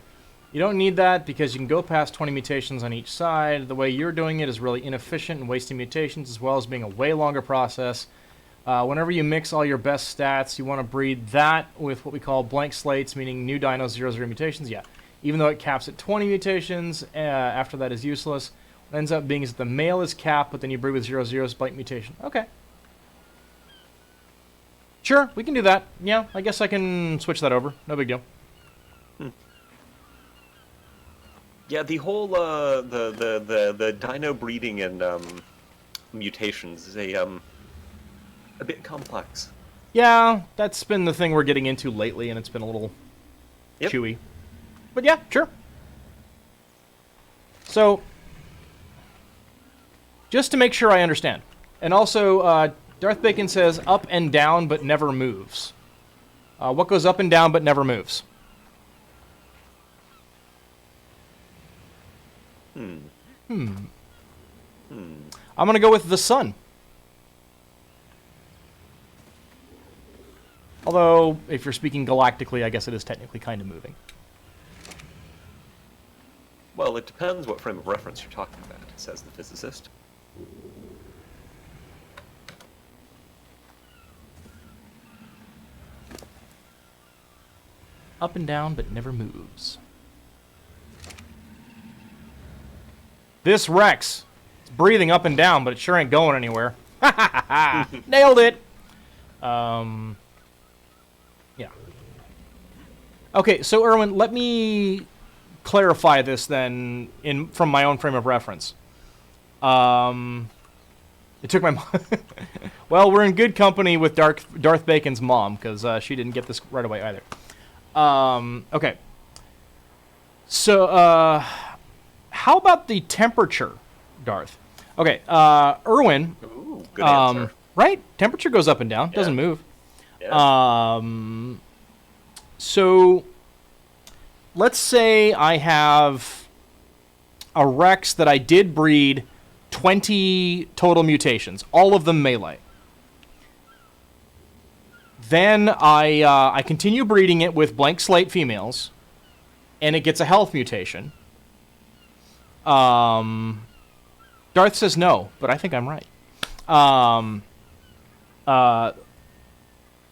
You don't need that because you can go past 20 mutations on each side. The way you're doing it is really inefficient and wasting mutations as well as being a way longer process. Whenever you mix all your best stats, you want to breed that with what we call blank slates, meaning new dinos, 0/0 mutations. Yeah. Even though it caps at 20 mutations, after that is useless. What ends up being is that the male is capped, but then you breed with 0/0's blank mutation. Okay. Sure, we can do that. Yeah, I guess I can switch that over. No big deal. Yeah, the whole the dino breeding and mutations is a bit complex. Yeah, that's been the thing we're getting into lately, and it's been a little chewy. But yeah, sure. So, just to make sure I understand, and also Darth Bacon says up and down but never moves. What goes up and down but never moves? I'm going to go with the sun. Although, if you're speaking galactically, I guess it is technically kind of moving. Well, it depends what frame of reference you're talking about, says the physicist. Up and down, but never moves. This Rex, it's breathing up and down, but it sure ain't going anywhere. Nailed it! Yeah. Okay, so Erwin, let me clarify this then from my own frame of reference. It took my well, we're in good company with Darth Bacon's mom, because she didn't get this right away either. Okay. So, how about the temperature, Darth? Okay, Erwin. Ooh, good answer. Right? Temperature goes up and down, doesn't move. Yeah. So, let's say I have a Rex that I did breed 20 total mutations, all of them melee. Then I continue breeding it with blank slate females, and it gets a health mutation. Darth says no, but I think I'm right.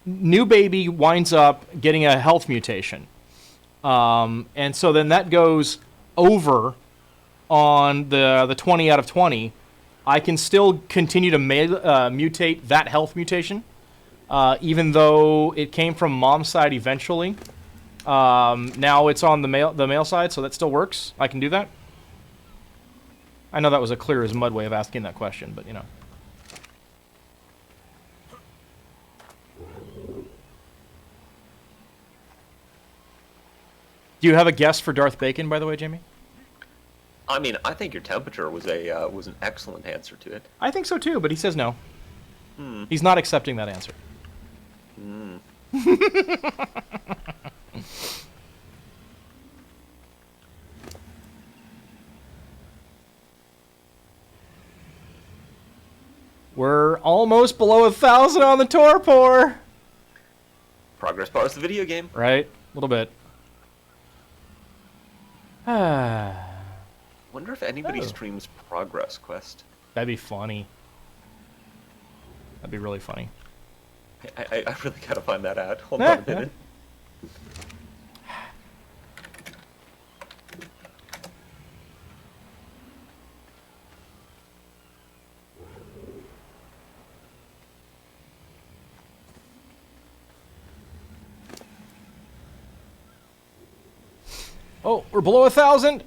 New baby winds up getting a health mutation. And so then that goes over on the 20 out of 20. I can still continue to mutate that health mutation, even though it came from mom's side eventually. Now it's on the male side, so that still works. I can do that. I know that was a clear as mud way of asking that question, but you know. Do you have a guess for Darth Bacon, by the way, Jamie? I mean, I think your temperature was an excellent answer to it. I think so too, but he says no. He's not accepting that answer. We're almost below 1,000 on the torpor. Progress bar is the video game. Right? A little bit. wonder if anybody Oh. streams Progress Quest. That'd be funny. That'd be really funny. I really gotta find that out. Hold Yeah, on a minute. Oh, we're below 1,000.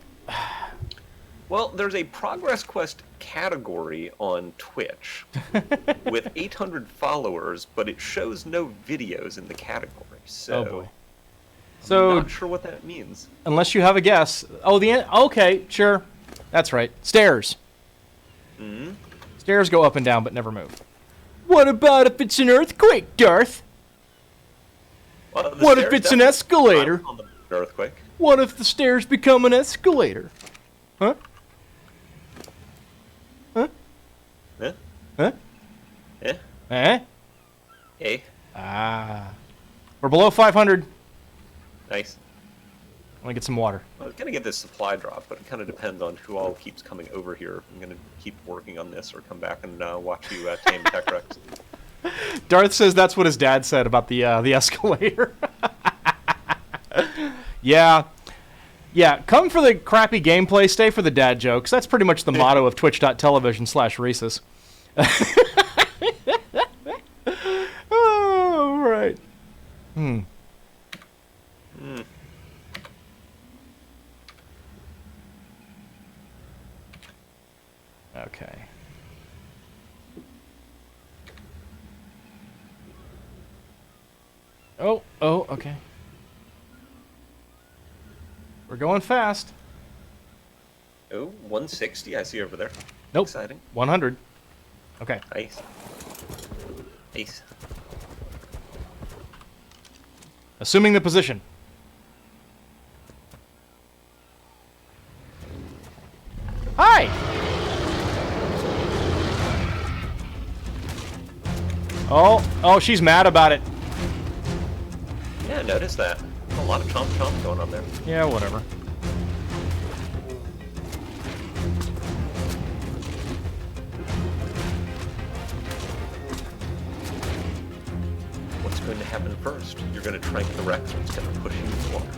Well, there's a Progress Quest category on Twitch with 800 followers, but it shows no videos in the category. So, Oh boy. So I'm not sure what that means. unless you have a guess. Oh, okay, sure. That's right. Stairs. Hmm? Stairs go up and down but never move. What about if it's an earthquake, Darth? Well, the What if stairs it's an definitely escalator? climb on the earthquake. What if the stairs become an escalator? Huh? Huh? Yeah? Huh? Yeah? Eh? Hey, Ah. We're below 500. nice. I want to get some water. I was gonna get this supply drop, but it kind of depends on who all keeps coming over here. I'm gonna keep working on this, or come back and watch you tame Tech Rex. Darth says that's what his dad said about the escalator. Yeah. Yeah, come for the crappy gameplay, stay for the dad jokes. That's pretty much the motto of twitch.tv/Reese's. Oh, right. Hmm. Okay. Oh, okay. We're going fast. Oh, 160 I see over there. Nope. Exciting. 100. Okay. Nice. Nice. Assuming the position. Hi! Oh, she's mad about it. Yeah, notice that. A lot of chomp chomp going on there. Yeah, whatever. What's going to happen first? You're going to trank the Rex, or it's going to push you into the water.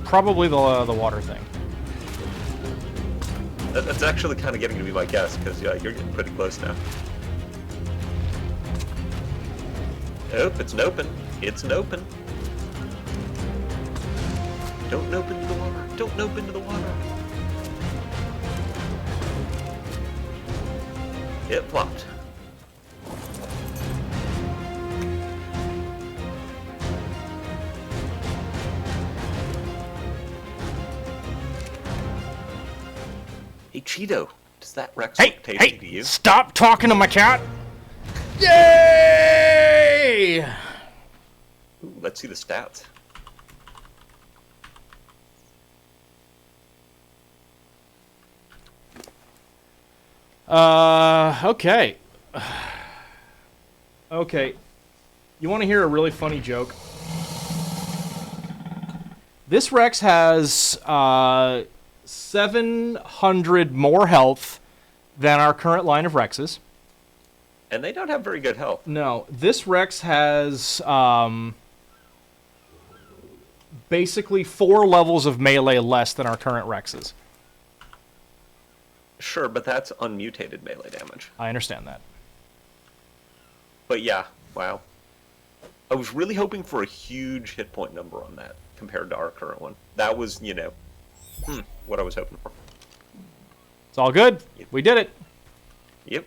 Probably the water thing. That's actually kind of getting to be my guess, because you're getting pretty close now. Nope, it's an open. It's an open. Don't nope into the water. Don't nope into the water. It flopped. Hey, Cheeto, does that Rex look tasty to you? Stop talking to my cat! Yay! Ooh, let's see the stats. Okay. Okay. You want to hear a really funny joke? This Rex has 700 more health than our current line of Rexes. And they don't have very good health. No, this Rex has basically 4 levels of melee less than our current Rexes. Sure, but that's unmutated melee damage. I understand that. But yeah, wow. I was really hoping for a huge hit point number on that compared to our current one. That was, what I was hoping for. It's all good. We did it. Yep.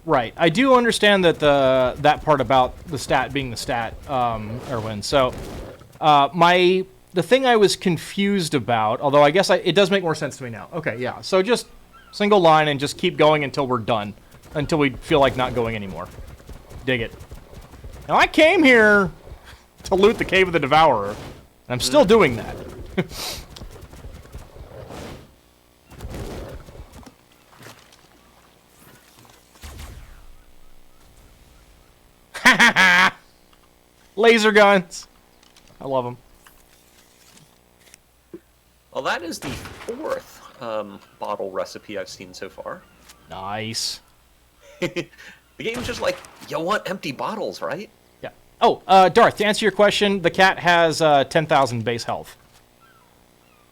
Right. I do understand that that part about the stat being the stat, Erwin. So, the thing I was confused about, although I guess it does make more sense to me now. Okay, yeah. So just single line and just keep going until we're done, until we feel like not going anymore. Dig it. Now I came here to loot the Cave of the Devourer, and I'm still doing that. Laser guns. I love them. Well, that is the fourth bottle recipe I've seen so far. Nice. The game's just like, you want empty bottles, right? Yeah. Oh, Darth, to answer your question, the cat has 10,000 base health.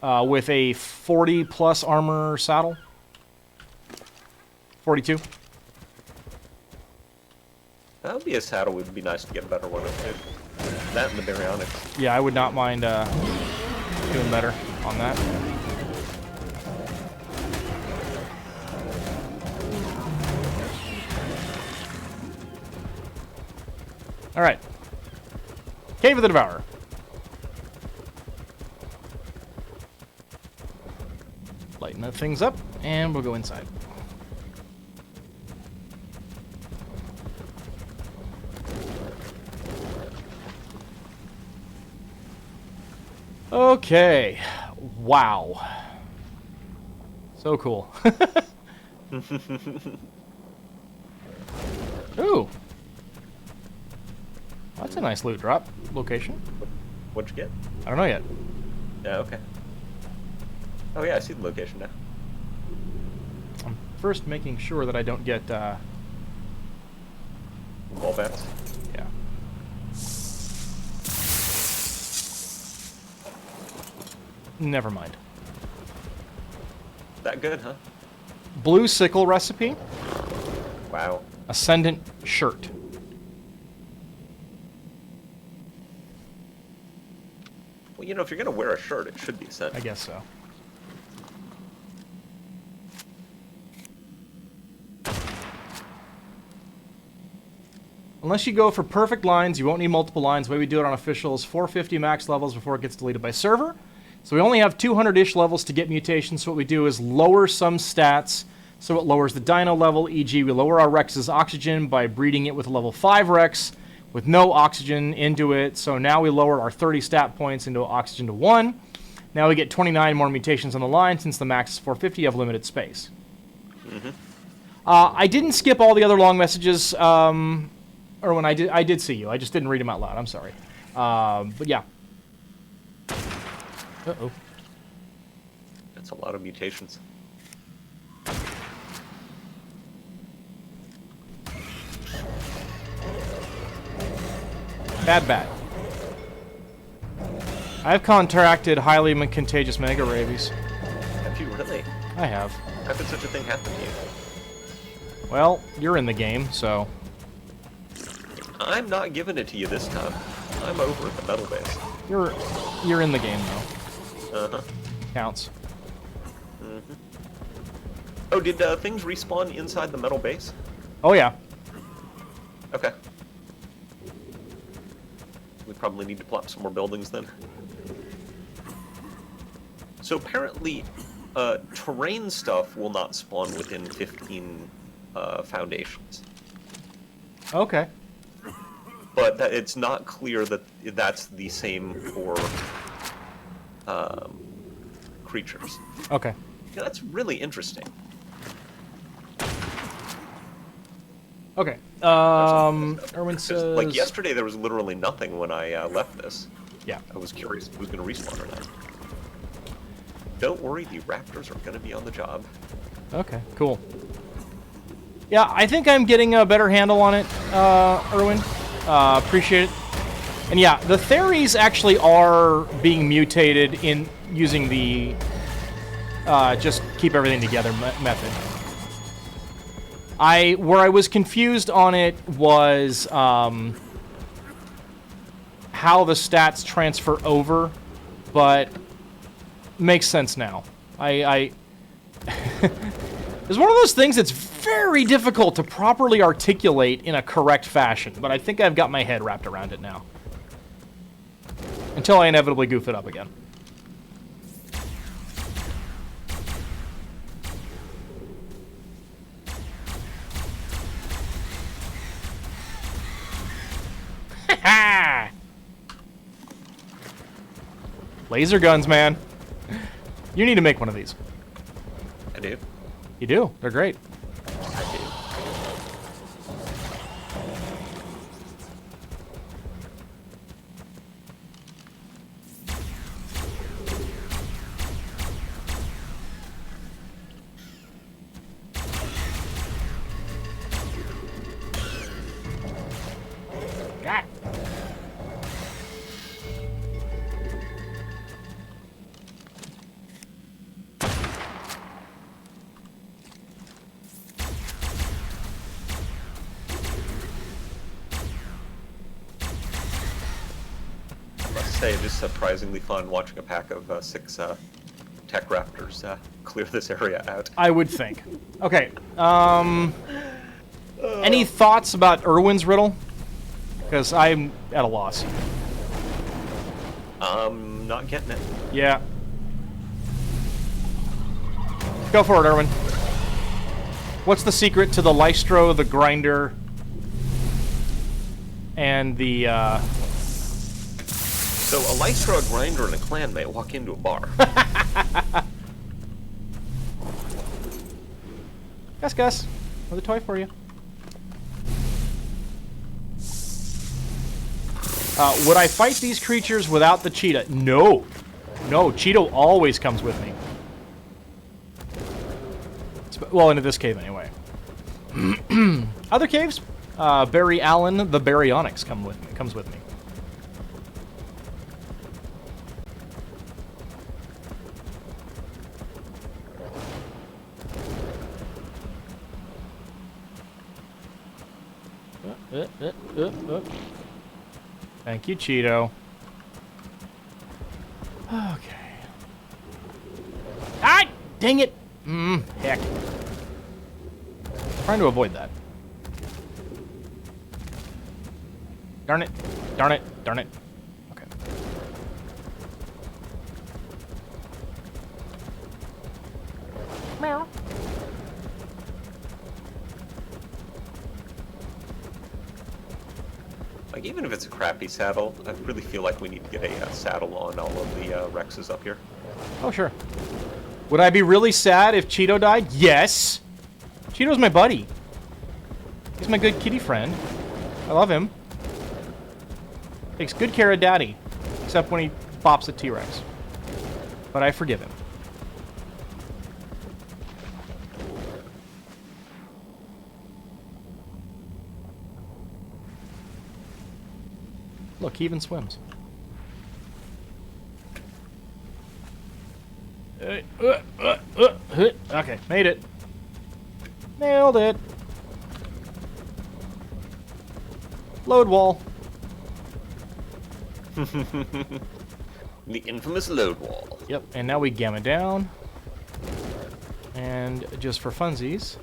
With a 40-plus armor saddle. 42. That would be a saddle. Would be nice to get a better one of too. That and the baryonyx. Yeah, I would not mind doing better on that. All right. Cave of the Devourer. Lighten the things up, and we'll go inside. Okay. Wow. So cool. Ooh. That's a nice loot drop location. What'd you get? I don't know yet. Yeah, okay. Oh yeah, I see the location now. I'm first making sure that I don't get, Wall bats. yeah. Never mind. That good, huh? Blue sickle recipe, Wow. Ascendant shirt. Well, you know, if you're gonna wear a shirt, it should be sent. I guess so. Unless you go for perfect lines, you won't need multiple lines. The way we do it on official is 450 max levels before it gets deleted by server. So we only have 200-ish levels to get mutations. So what we do is lower some stats, so it lowers the dino level, e.g. we lower our Rex's oxygen by breeding it with a level 5 Rex with no oxygen into it. So now we lower our 30 stat points into oxygen to 1. Now we get 29 more mutations on the line. Since the max is 450, you have limited space. Mm-hmm. I didn't skip all the other long messages, or when I did see you. I just didn't read them out loud. I'm sorry. But yeah. Uh-oh. That's a lot of mutations. Bad. I've contracted highly contagious mega rabies. Have you really? I have. How could such a thing happen to you? Well, you're in the game, so... I'm not giving it to you this time. I'm over at the metal base. You're in the game, though. Uh-huh. Counts. Mm-hmm. Oh, did things respawn inside the metal base? Oh, yeah. Okay. We probably need to plop some more buildings then. So apparently, terrain stuff will not spawn within 15 foundations. Okay. But it's not clear that that's the same for creatures. Okay. Yeah, that's really interesting. Okay. Erwin says... Like yesterday, there was literally nothing when I left this. Yeah. I was curious if it was going to respawn or not. Don't worry, the raptors are going to be on the job. Okay, cool. Yeah, I think I'm getting a better handle on it, Erwin. Appreciate it. And yeah, the Theries actually are being mutated in using the just keep everything together method. Where I was confused on it was how the stats transfer over, but makes sense now. It's one of those things that's very difficult to properly articulate in a correct fashion, but I think I've got my head wrapped around it now. Until I inevitably goof it up again. Laser guns, man. You need to make one of these. I do. You do. They're great. I do. say, it is surprisingly fun watching a pack of 6 tech raptors clear this area out. I would think. Okay. Any thoughts about Irwin's riddle? Because I'm at a loss. Not getting it. Yeah. Go for it, Irwin. What's the secret to the Lystro, the grinder, and the, So a Lystra, a grinder, and a clanmate walk into a bar. Gus, another toy for you. Would I fight these creatures without the cheetah? No. No, Cheeto always comes with me. Well, into this cave anyway. Other caves? Barry Allen, the Baryonyx comes with me. Thank you, Cheeto. Okay. Ah! Dang it! Heck. Trying to avoid that. Darn it. Darn it. Darn it. Okay. Meow. Like, even if it's a crappy saddle, I really feel like we need to get a saddle on all of the Rexes up here. Oh, sure. Would I be really sad if Cheeto died? Yes! Cheeto's my buddy. He's my good kitty friend. I love him. Takes good care of Daddy. Except when he bops a T-Rex. But I forgive him. Look, he even swims. Okay, made it. Nailed it. Load wall. The infamous load wall. Yep, and now we gamma down. And just for funsies.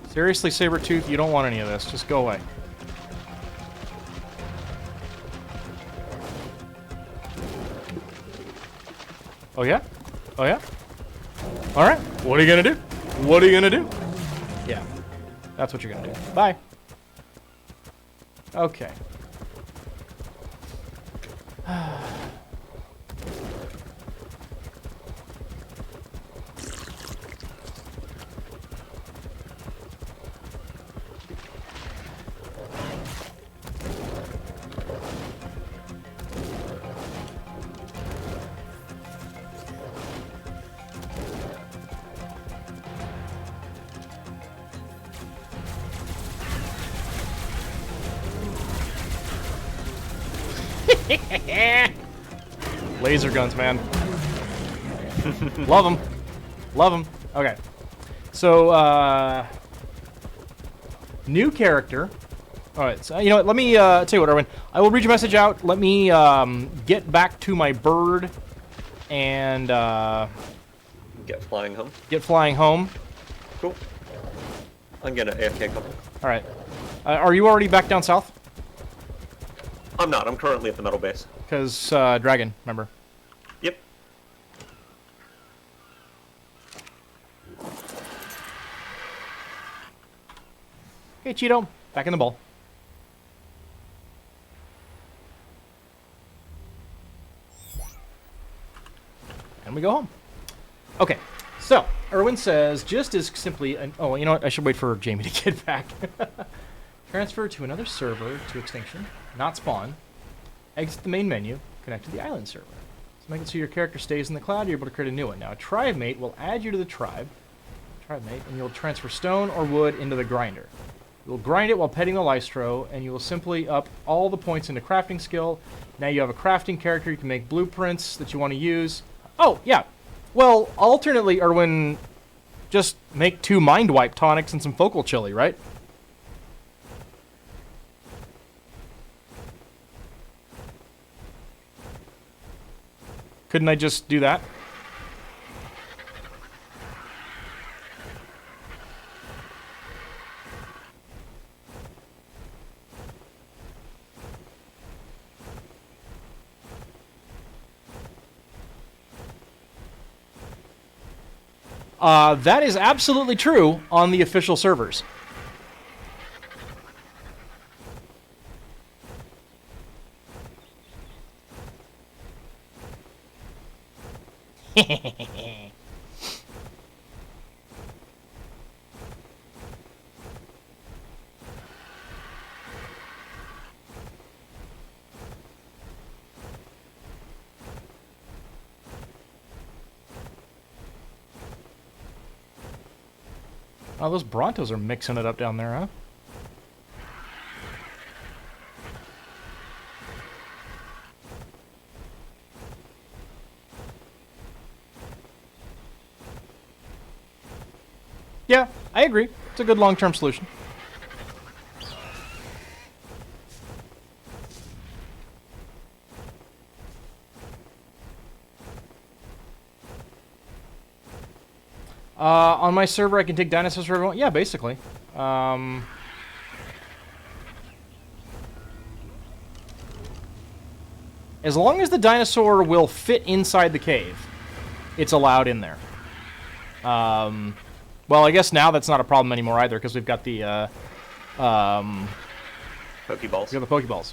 Seriously, Sabretooth, you don't want any of this. Just go away. Oh, yeah? Oh, yeah? Alright. What are you gonna do? What are you gonna do? Yeah. That's what you're gonna do. Bye. Okay. Laser guns, man. Love them. Love them. Okay. So, new character. Alright, so, you know what? Let me, tell you what, Erwin. I will read your message out. Let me, get back to my bird and, Get flying home. get flying home. Cool. I'm gonna AFK a couple. Alright. Are you already back down south? I'm not. I'm currently at the metal base. Because, Dragon, remember. Yep. Okay, Cheeto. Back in the ball. And we go home. Okay, so, Erwin says, just as simply... oh, you know what? I should wait for Jamie to get back. Transfer to another server to extinction, not spawn. Exit the main menu, connect to the island server. So make it so your character stays in the cloud, you're able to create a new one. Now, a tribe mate will add you to the tribe mate, and you'll transfer stone or wood into the grinder. You'll grind it while petting the Lystro, and you will simply up all the points into crafting skill. Now you have a crafting character, you can make blueprints that you want to use. Oh, yeah. Well, alternately, Erwin, just make 2 mind wipe tonics and some focal chili, right? Couldn't I just do that? That is absolutely true on the official servers. Oh, those Brontos are mixing it up down there, huh? Yeah, I agree. It's a good long-term solution. On my server, I can take dinosaurs for everyone. Yeah, basically. As long as the dinosaur will fit inside the cave, it's allowed in there. Well, I guess now that's not a problem anymore either, because we've got the Pokeballs. we got the Pokeballs.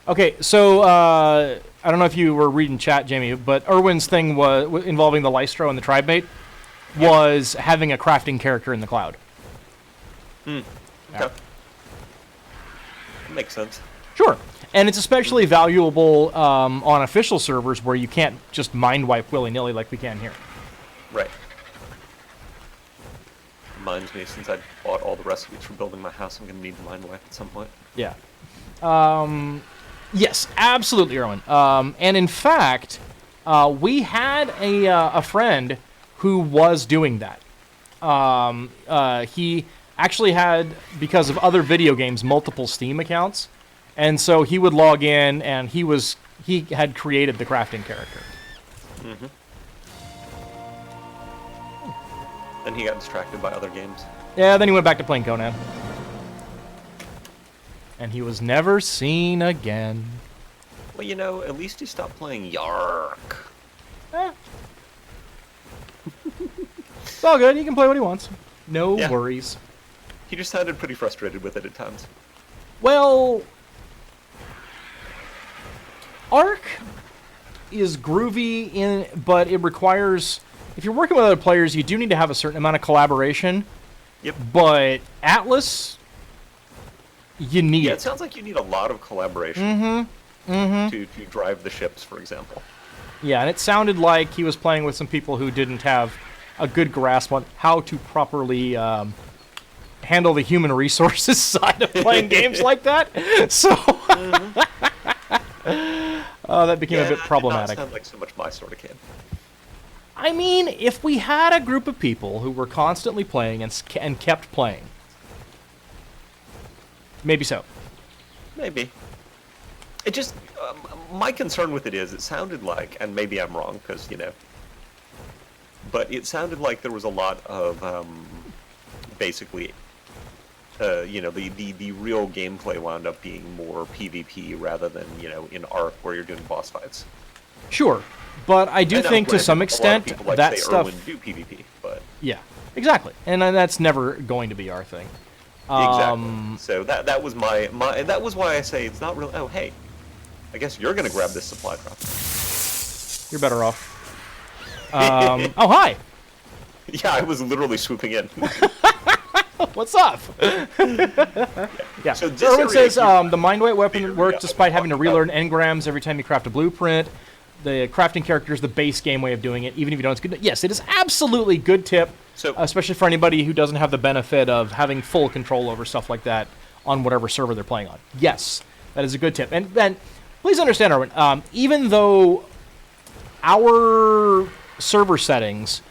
Okay, so I don't know if you were reading chat, Jamie, but Erwin's thing was involving the Lystro and the tribe mate was having a crafting character in the cloud. Okay. Yeah. That makes sense. Sure, and it's especially valuable on official servers where you can't just mind wipe willy-nilly like we can here. Right. Reminds me, since I bought all the recipes for building my house, I'm going to need the mind wipe at some point. Yeah. Yes, absolutely, Erwin. And in fact, we had a friend who was doing that. He actually had, because of other video games, multiple Steam accounts, and so he would log in, and he had created the crafting character. Mm-hmm. Then he got distracted by other games. Yeah, then he went back to playing Conan. And he was never seen again. Well, you know, at least he stopped playing Yark. Eh. It's all good. He can play what he wants. No Yeah. worries. He just sounded pretty frustrated with it at times. Well, Ark is groovy, but it requires... If you're working with other players, you do need to have a certain amount of collaboration. Yep. But Atlas, you need Yeah, it. it sounds like you need a lot of collaboration to drive the ships, for example. Yeah, and it sounded like he was playing with some people who didn't have a good grasp on how to properly handle the human resources side of playing games like that. So that became a bit problematic. That did not sound like so much my sort of kid. I mean, if we had a group of people who were constantly playing and kept playing, maybe so. Maybe. It just, my concern with it is, it sounded like, and maybe I'm wrong, because, you know, but it sounded like there was a lot of, basically, you know, the real gameplay wound up being more PvP rather than, you know, in Ark where you're doing boss fights. Sure, but I do think to some extent that stuff... Erwin do PvP, but... Yeah, exactly, and that's never going to be our thing. Exactly. So that was my that was why I say it's not really. Oh, hey, I guess you're gonna grab this supply drop. You're better off. Oh, hi. Yeah, I was literally swooping in. What's up? Yeah. So Erwin says the mind weight weapon works despite having to relearn engrams every time you craft a blueprint. The crafting character is the base game way of doing it, even if you don't. It's good. Yes, it is absolutely good tip, especially for anybody who doesn't have the benefit of having full control over stuff like that on whatever server they're playing on. Yes, that is a good tip. And then, please understand, Erwin, even though our server settings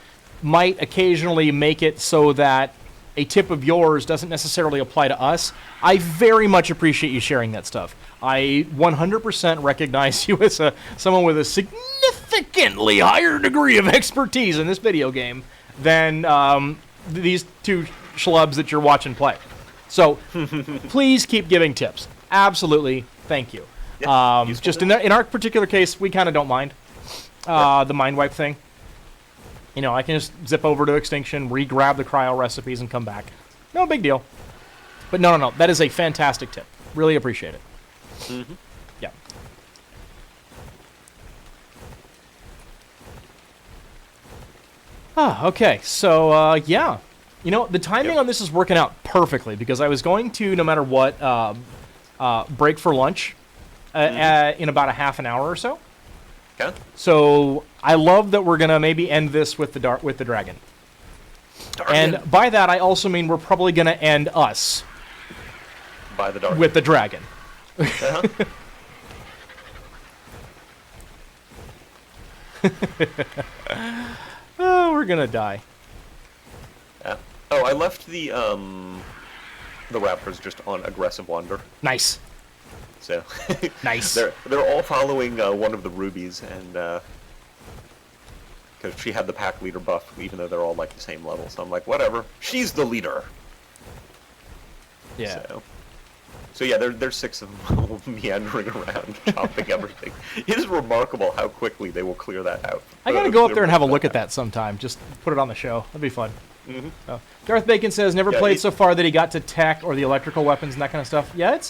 might occasionally make it so that a tip of yours doesn't necessarily apply to us, I very much appreciate you sharing that stuff. I 100% recognize you as someone with a significant significantly higher degree of expertise in this video game than these two schlubs that you're watching play. So please keep giving tips. Absolutely, thank you. Yeah, Just in our particular case, we kind of don't mind the mind wipe thing. You know, I can just zip over to Extinction, re-grab the cryo recipes, and come back. No big deal. But no. That is a fantastic tip. Really appreciate it. Mm-hmm. Yeah. Okay. So, yeah. You know, the timing on this is working out perfectly because I was going to, no matter what, break for lunch in about a half an hour or so. Okay. So I love that we're gonna maybe end this with the dragon. And by that I also mean we're probably gonna end us by the dark with the dragon. Uh-huh. Oh, we're gonna die. Yeah. Oh, I left the raptors just on aggressive wander. Nice. So Nice. They're all following one of the rubies, and because she had the pack leader buff, even though they're all like the same level. So I'm like, whatever. She's the leader. Yeah. So yeah, there's 6 of them meandering around, chopping everything. It is remarkable how quickly they will clear that out. I gotta go up there and have a look at that sometime. Just put it on the show. That'd be fun. Mm-hmm. So, Darth Bacon says never played so far that he got to tech or the electrical weapons and that kind of stuff. Yeah, it's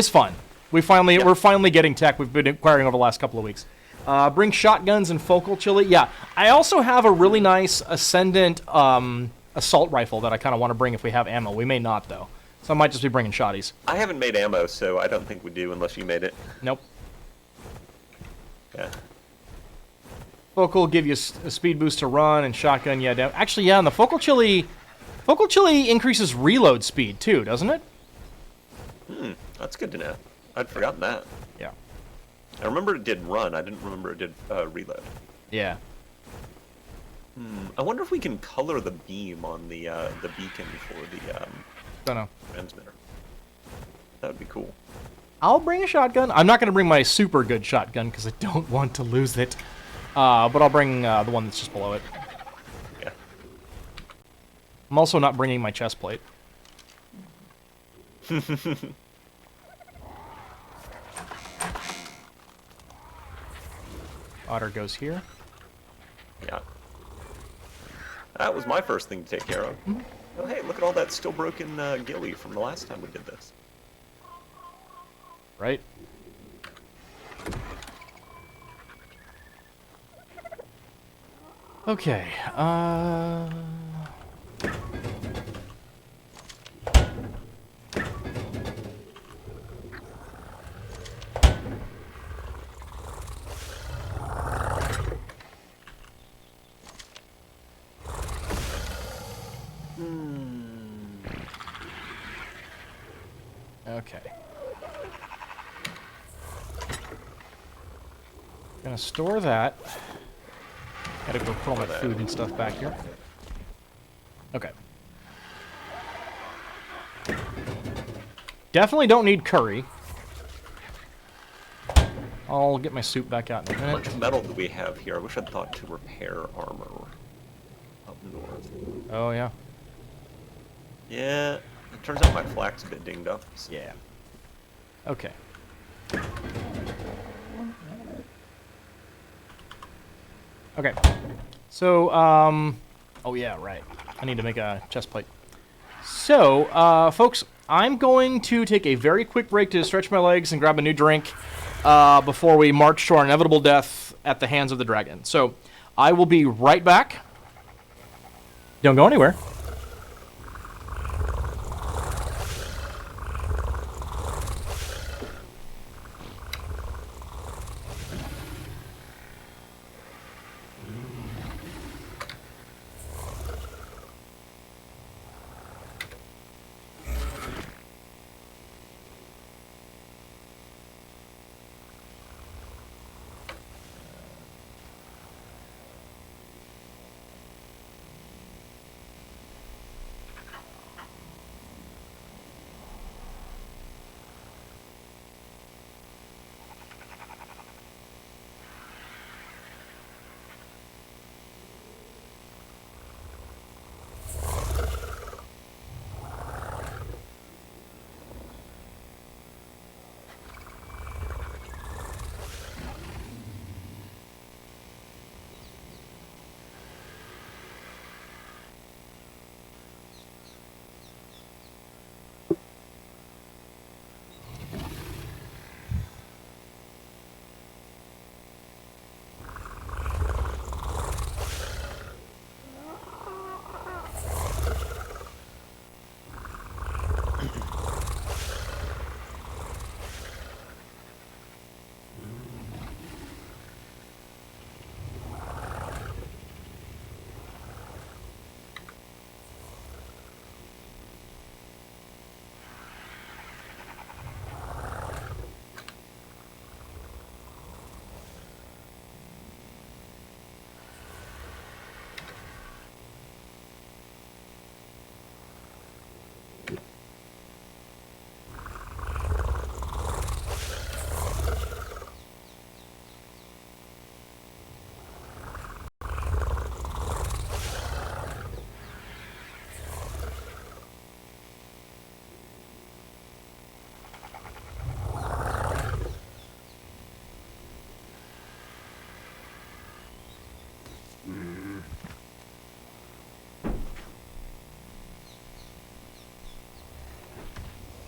fun. We're finally getting tech. We've been acquiring over the last couple of weeks. Bring shotguns and focal chili. Yeah, I also have a really nice Ascendant assault rifle that I kind of want to bring if we have ammo. We may not though, so I might just be bringing shotties. I haven't made ammo, so I don't think we do unless you made it. Nope. Yeah. Focal give you a speed boost to run, and shotgun, yeah. Actually, yeah, and the focal chili increases reload speed too, doesn't it? That's good to know. I'd forgotten that. Yeah. I remember it did run. I didn't remember it did reload. Yeah. I wonder if we can color the beam on the beacon for the Don't know. transmitter. That would be cool. I'll bring a shotgun. I'm not going to bring my super good shotgun because I don't want to lose it. But I'll bring the one that's just below it. Yeah. I'm also not bringing my chest plate. Otter goes here. Yeah. That was my first thing to take care of. Oh, hey, look at all that still broken ghillie from the last time we did this. Right? Okay, Okay. Gonna store that. Gotta go put all my food and stuff back here. Okay. Definitely don't need curry. I'll get my soup back out in a How minute. much metal do we have here? I wish I'd thought to repair armor up north. Oh, yeah. Yeah, it turns out my flak's a bit dinged up. So. Yeah. Okay. Okay. So, oh yeah, right. I need to make a chest plate. So, folks, I'm going to take a very quick break to stretch my legs and grab a new drink before we march to our inevitable death at the hands of the dragon. So, I will be right back. Don't go anywhere.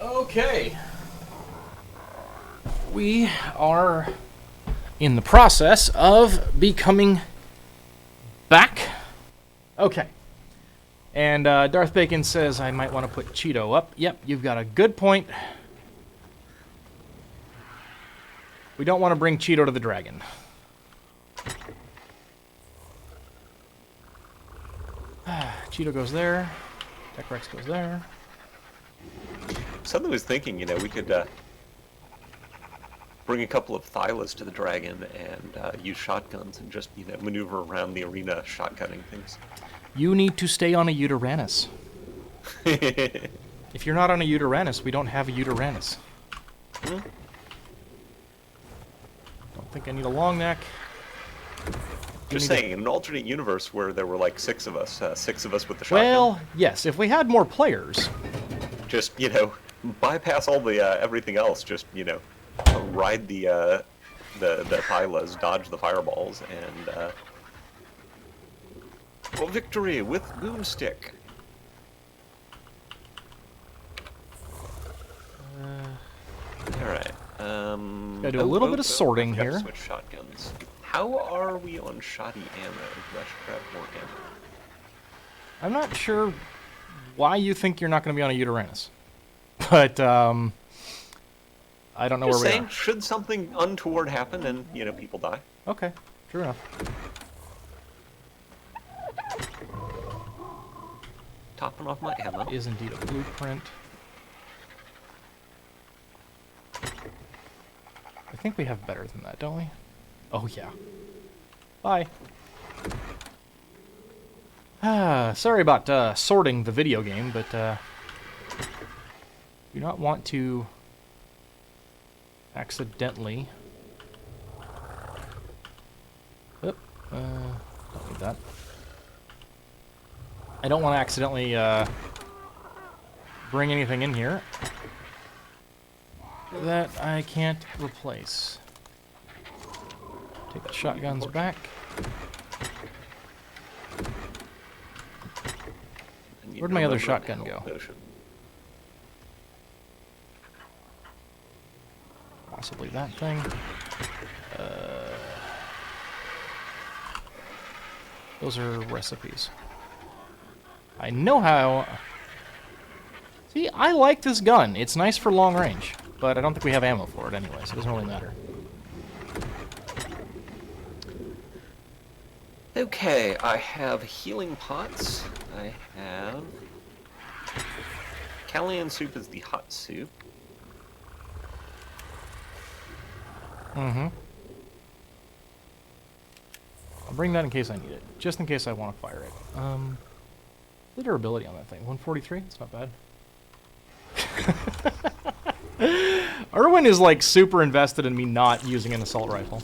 Okay. We are in the process of becoming back. Okay. And Darth Bacon says I might want to put Cheeto up. Yep, you've got a good point. We don't want to bring Cheeto to the dragon. Cheeto goes there. Tech Rex goes there. Suddenly was thinking, you know, we could bring a couple of Thylas to the dragon and use shotguns and just, you know, maneuver around the arena shotgunning things. You need to stay on a Uteranus. If you're not on a Uteranus, we don't have a Uteranus. Don't think I need a long neck. Just saying, in an alternate universe where there were like six of us with the shotgun. Well, yes, if we had more players. Just, you know, bypass all the everything else. Just, you know, ride the Thylas, dodge the fireballs, and well, victory with Boomstick. All right. Gotta do a little bit of sorting here. Switch shotguns. How are we on shoddy ammo? I should grab more ammo. I'm not sure why you think you're not going to be on a Uteranus. But, I don't know Just where we saying, are. should something untoward happen and, you know, people die? Okay, true enough. Topping off my ammo. Is indeed a blueprint. I think we have better than that, don't we? Oh, yeah. Bye. Sorry about sorting the video game, but do not want to accidentally... Oop, don't need that. I don't want to accidentally bring anything in here that I can't replace. Take the shotguns back. Where'd my other shotgun go? Possibly that thing. Those are recipes. I know how... See, I like this gun. It's nice for long range, but I don't think we have ammo for it anyway, so it doesn't really matter. Okay, I have healing pots. I have... Callian soup is the hot soup. Mm-hmm. I'll bring that in case I need it. Just in case I want to fire it. The durability on that thing, 143? It's not bad. Erwin is like super invested in me not using an assault rifle.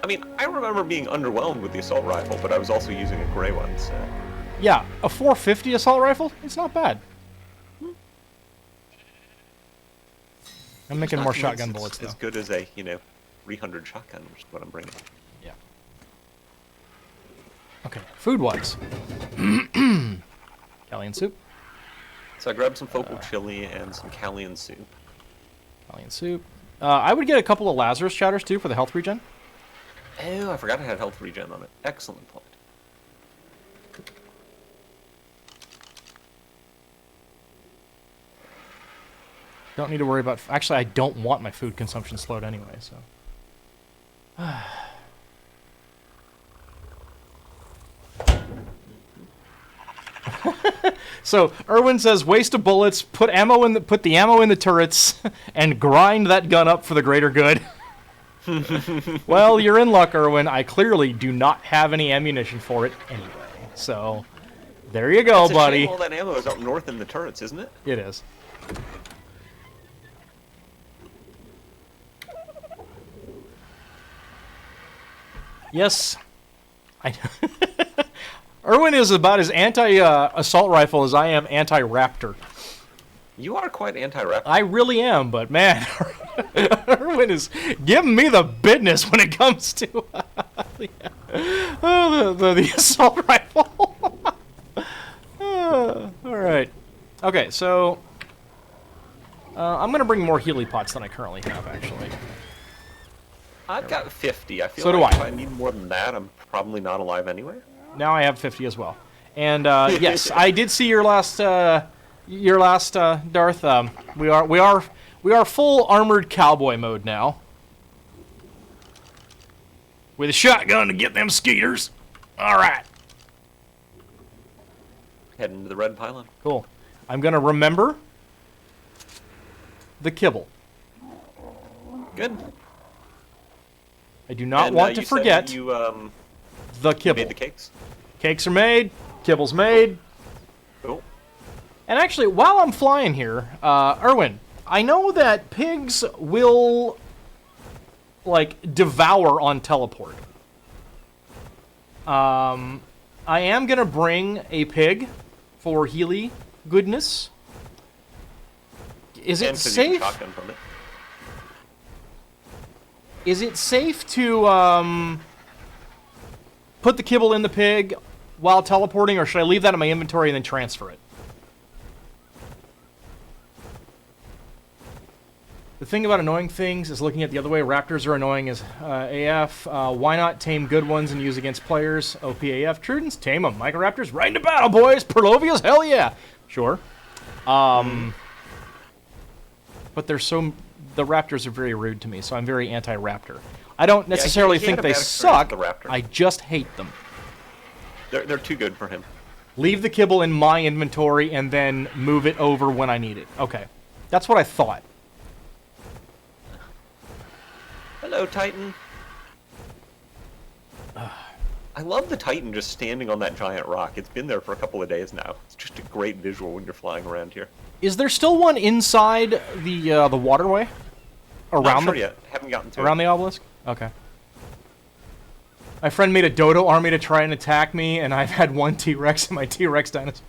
I mean, I remember being underwhelmed with the assault rifle, but I was also using a gray one, so... Yeah, a 450 assault rifle? It's not bad. I'm making more shotgun bullets, though. As good as a, you know, 300 shotgun, which is what I'm bringing. Yeah. Okay, food-wise. Callian soup. So I grabbed some focal chili and some Callian soup. Callian soup. I would get a couple of Lazarus chowders, too, for the health regen. Oh, I forgot I had health regen on it. Excellent point. Don't need to worry about... Actually, I don't want my food consumption slowed anyway, so... So, Erwin says, waste of bullets, put the ammo in the turrets, and grind that gun up for the greater good. Well, you're in luck, Erwin. I clearly do not have any ammunition for it anyway. So, there you go, buddy. Shame all that ammo is up north in the turrets, isn't it? It is. Yes, Erwin is about as anti-assault rifle as I am anti-raptor. You are quite anti-raptor. I really am, but man, Erwin is giving me the business when it comes to the assault rifle. All right. Okay, so I'm going to bring more Healy pots than I currently have, actually. I've got 50. I feel So do like I. if I need more than that, I'm probably not alive anyway. Now I have 50 as well. And yes, I did see your last Darth. We are full armored cowboy mode now. With a shotgun to get them skeeters. All right. Heading to the red pylon. Cool. I'm going to remember the kibble. Good. I do not And, want to you said forget that you the kibble. made the cakes. Cakes are made. Kibble's made. Cool. And actually, while I'm flying here, Erwin, I know that pigs will, like, devour on teleport. I am going to bring a pig for Healy goodness. Is it And 'cause you can safe? shotgun from it. Is it safe to put the kibble in the pig while teleporting, or should I leave that in my inventory and then transfer it? The thing about annoying things is looking at the other way. Raptors are annoying as AF. Why not tame good ones and use against players? OPAF. Trudens, tame them. Microraptors, right into battle, boys. Perlovias, hell yeah. Sure. But they're so... The raptors are very rude to me, so I'm very anti-raptor. I don't necessarily he had think a they bad experience suck. with the raptor. I just hate them. They're too good for him. Leave the kibble in my inventory and then move it over when I need it. Okay. That's what I thought. Hello, Titan. I love the Titan just standing on that giant rock. It's been there for a couple of days now. It's just a great visual when you're flying around here. Is there still one inside the waterway? Not Around sure yet. Haven't gotten to around it. the obelisk? Okay. My friend made a dodo army to try and attack me, and I've had one T-Rex and my T-Rex dinosaurs.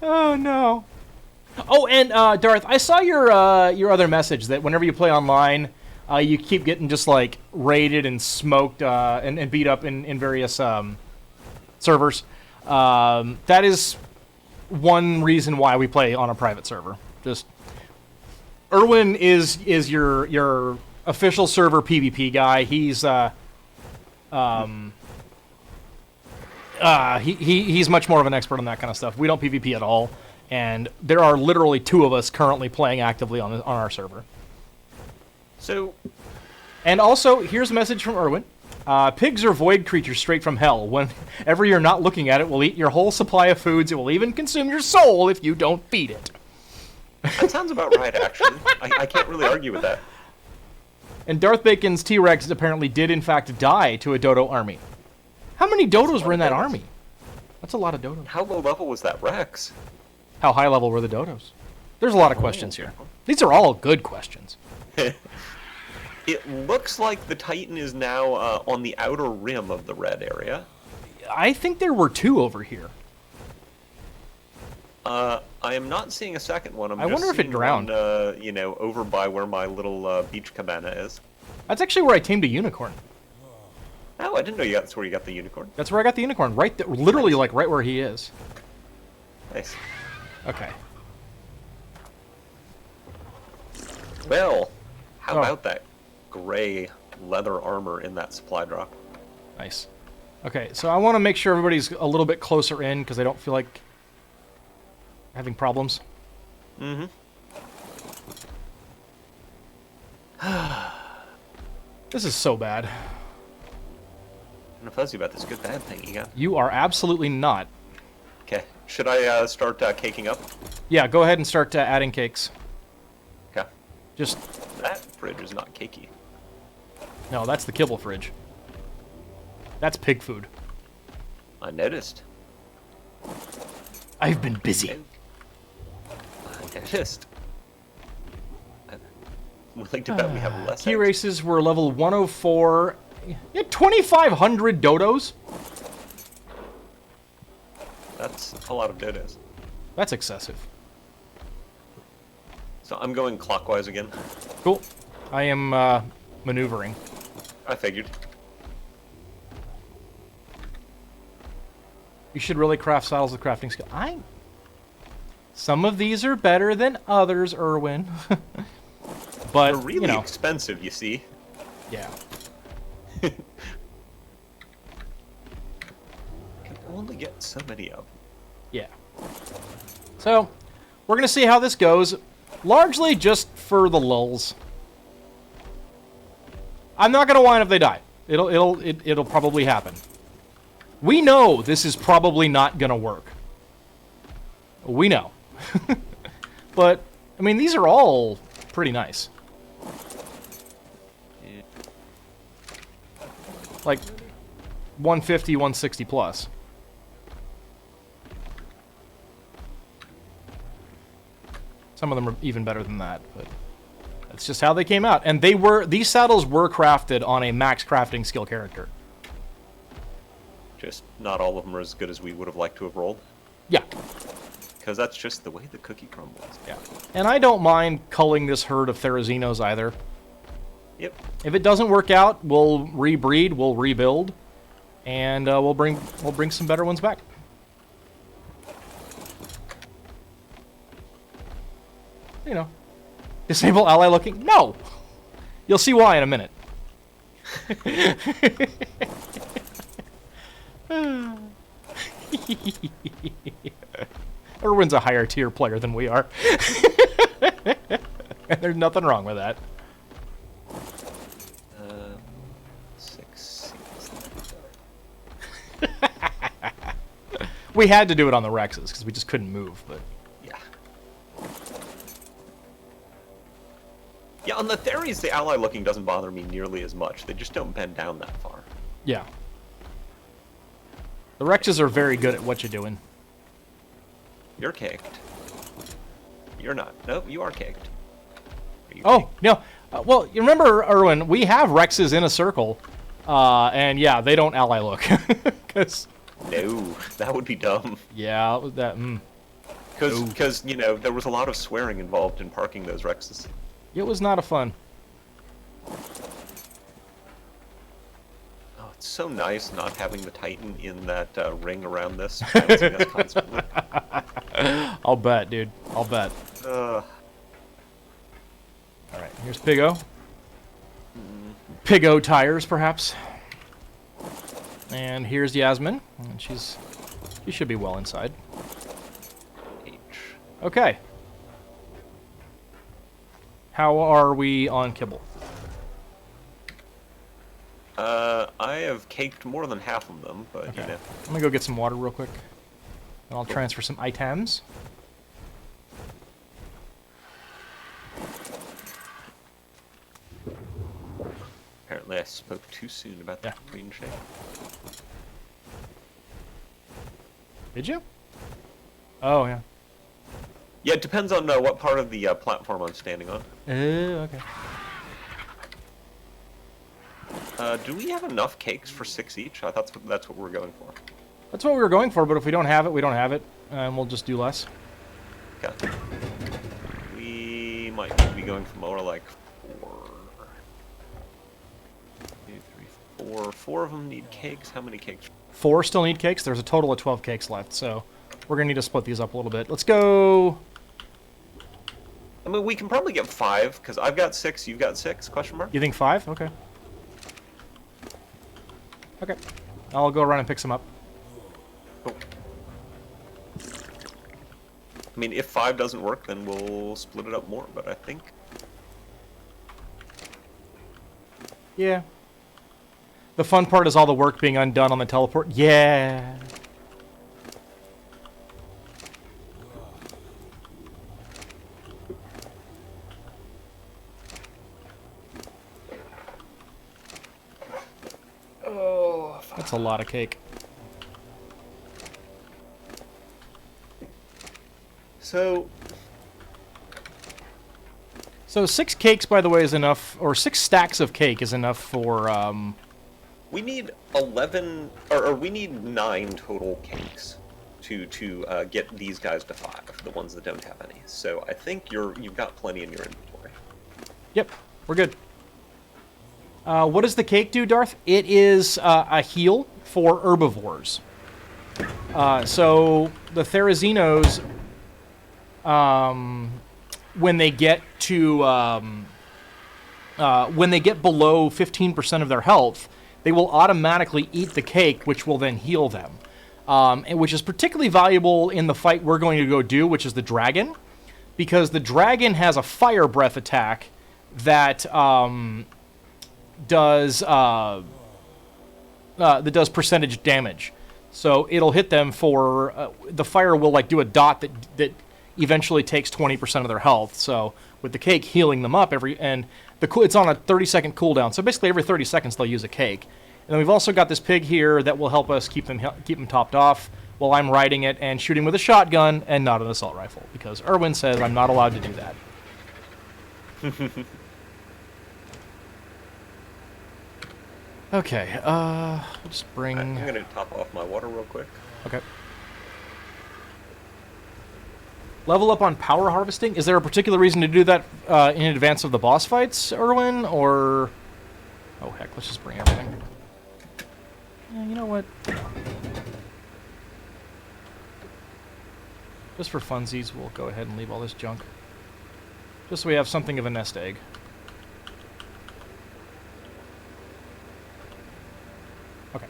Oh no. Oh, and Darth, I saw your other message that whenever you play online, you keep getting just like raided and smoked and beat up in various servers. That is one reason why we play on a private server. Just Erwin is your official server PvP guy. He's he's much more of an expert on that kind of stuff. We don't PvP at all, and there are literally 2 of us currently playing actively on our server. So, And also, here's a message from Erwin. Pigs are void creatures straight from hell. Whenever you're not looking at it, will eat your whole supply of foods. It will even consume your soul if you don't feed it. that sounds about right, actually. I can't really argue with that. And Darth Bacon's T-Rex apparently did, in fact, die to a dodo army. How many dodos were in that army? That's a lot of dodos. How low level was that Rex? How high level were the dodos? There's a lot of questions here. These are all good questions. It looks like the Titan is now on the outer rim of the red area. I think there were 2 over here. I am not seeing a second one. I wonder if it drowned. One, you know, over by where my little beach cabana is. That's actually where I tamed a unicorn. Oh, I didn't know that's where you got the unicorn. That's where I got the unicorn. Right there, literally, like, right where he is. Nice. Okay. Well, how Oh. about that gray leather armor in that supply drop? Nice. Okay, so I want to make sure everybody's a little bit closer in because I don't feel like having problems. Mm-hmm. This is so bad. I'm fuzzy about this good bad thing you got. You are absolutely not. Okay. Should I start caking up? Yeah, go ahead and start adding cakes. Okay. Just, That fridge is not cakey. no, that's the kibble fridge. That's pig food. I noticed. I've been busy. I noticed. I'm willing to bet we have less Key eggs. races were level 104. You had 2,500 dodos? That's a lot of dodos. That's excessive. So I'm going clockwise again. Cool. I am maneuvering. I figured. You should really craft saddles with crafting skill. Some of these are better than others, Erwin. But, They're really you know. expensive, you see. Yeah. Can only get so many of them. Yeah. So, we're going to see how this goes. Largely just for the lulz. I'm not going to whine if they die. It'll probably happen. We know this is probably not going to work. We know. But, I mean, these are all pretty nice. Yeah. Like, 150, 160 plus. Some of them are even better than that, but that's just how they came out. And these saddles were crafted on a max crafting skill character. Just not all of them are as good as we would have liked to have rolled. Yeah. Because that's just the way the cookie crumbles. Yeah. And I don't mind culling this herd of Therazinos either. Yep. If it doesn't work out, we'll rebreed, we'll rebuild, and we'll bring some better ones back. You know, disable ally looking? No! You'll see why in a minute. Erwin's a higher tier player than we are. And there's nothing wrong with that. 6. We had to do it on the Rexes, because we just couldn't move, but... Yeah. Yeah, on the Theres, the ally looking doesn't bother me nearly as much. They just don't bend down that far. Yeah. The Rexes are very good at what you're doing. You're caked. You're not. Nope, you are caked. Are you Oh, caked? no. Well, you remember, Erwin, we have Rexes in a circle, and yeah, they don't ally look. 'Cause, No, that would be dumb. yeah, that... Because, you know, there was a lot of swearing involved in parking those Rexes. It was not a fun. Oh, it's so nice not having the Titan in that ring around this. Bouncing us constantly. I'll bet, dude. I'll bet. Uh, Alright, here's Piggo. Piggo tires, perhaps. And here's Yasmin. And she should be well inside. H. Okay. How are we on kibble? I have caked more than half of them, but, Okay. you know. I'm gonna go get some water real quick. And I'll transfer some items. Apparently I spoke too soon about Yeah. the green shade. Did you? Oh, yeah. Yeah, it depends on what part of the platform I'm standing on. Okay. Do we have enough cakes for 6 each? I thought that's what we're going for. That's what we were going for, but if we don't have it, we don't have it. And we'll just do less. Okay. We might be going for more like 4. 2, 3, 4. 4 of them need cakes. How many cakes? 4 still need cakes. There's a total of 12 cakes left, so we're going to need to split these up a little bit. Let's go... I mean, we can probably get 5, because I've got 6, you've got 6, question mark? You think 5? Okay. Okay. I'll go around and pick some up. Cool. I mean, if 5 doesn't work, then we'll split it up more, but I think... Yeah. The fun part is all the work being undone on the teleport. Yeah. Oh, That's a lot of cake. So, So 6 cakes, by the way, is enough, or 6 stacks of cake is enough for, we need 11, or we need 9 total cakes. to get these guys to 5, the ones that don't have any. So I think you've got plenty in your inventory. Yep, we're good. What does the cake do, Darth? It is a heal for herbivores. So the Therazinos, when they get below 15% of their health, they will automatically eat the cake, which will then heal them. And which is particularly valuable in the fight we're going to go do, which is the dragon, because the dragon has a fire breath attack that does percentage damage. So it'll hit them for the fire will like do a dot that eventually takes 20% of their health. So with the cake healing them up it's on a 30-second cooldown. So basically every 30 seconds they'll use a cake. And then we've also got this pig here that will help us keep them topped off while I'm riding it and shooting with a shotgun and not an assault rifle, because Erwin says I'm not allowed to do that. Okay, let's bring... I'm going to top off my water real quick. Okay. Level up on power harvesting? Is there a particular reason to do that in advance of the boss fights, Erwin, or... Oh, heck, let's just bring everything. Yeah, you know what? Just for funsies, we'll go ahead and leave all this junk. Just so we have something of a nest egg. Okay.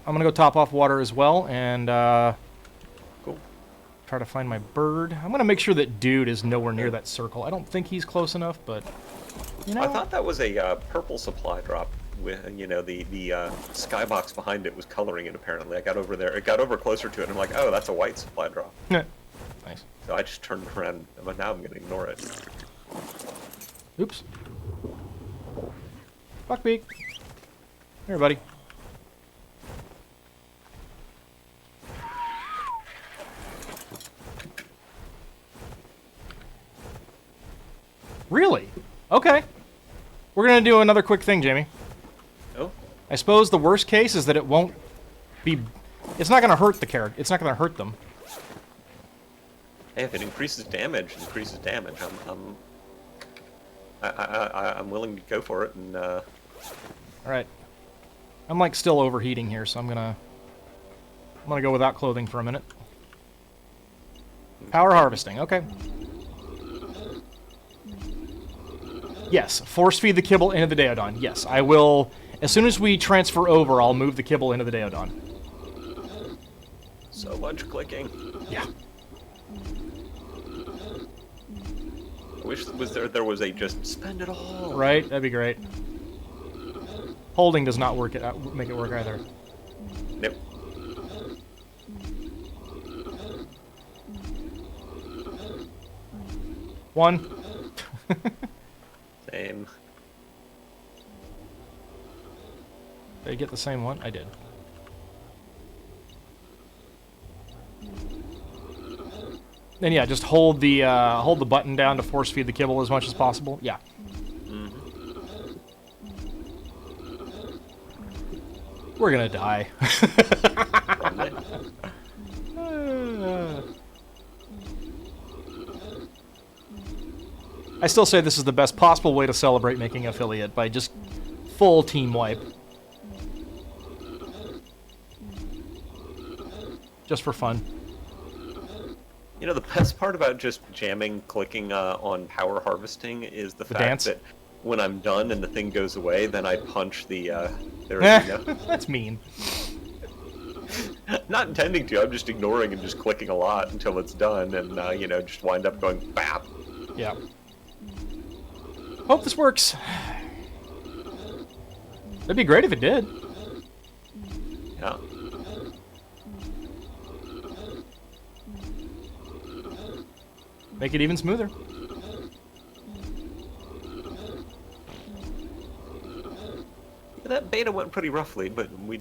I'm gonna go top off water as well, and Cool. try to find my bird. I'm gonna make sure that dude is nowhere near that circle. I don't think he's close enough, but you know. I thought that was a purple supply drop. With the skybox behind it was coloring it. Apparently, I got over there. It got over closer to it, and I'm like, oh, that's a white supply drop. Nice. So I just turned around, but now I'm gonna ignore it. Oops. Buckbeak. Here, buddy. Really? Okay. We're gonna do another quick thing, Jamie. Oh. I suppose the worst case is that it won't be... It's not gonna hurt the character. It's not gonna hurt them. Hey, if it increases damage, it increases damage. I'm willing to go for it, and All right. I'm like still overheating here, so I'm gonna go without clothing for a minute. Power harvesting. Okay. Yes, force feed the kibble into the Daeodon. Yes, I will. As soon as we transfer over, I'll move the kibble into the Daeodon. so much clicking. Yeah. I wish there was a just spend it all. Right? That'd be great. Holding does not make it work either. Nope. One. Same. Did I get the same one? I did. And yeah, just hold the button down to force feed the kibble as much as possible. Yeah. We're gonna die. I still say this is the best possible way to celebrate making affiliate, by just full team wipe. Just for fun. You know, the best part about just jamming, clicking on power harvesting is the fact dance? that when I'm done and the thing goes away, then I punch the That's mean. Not intending to, I'm just ignoring and just clicking a lot until it's done, and just wind up going bap. Yeah. Hope this works. That'd be great if it did. Yeah. Make it even smoother. That beta went pretty roughly, but we,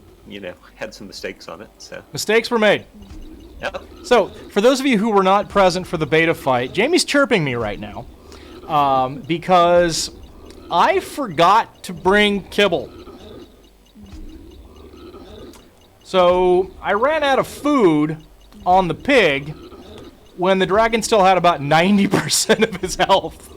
had some mistakes on it, so. Mistakes were made. Yep. So, for those of you who were not present for the beta fight, Jamie's chirping me right now. Because I forgot to bring kibble. So I ran out of food on the pig when the dragon still had about 90% of his health.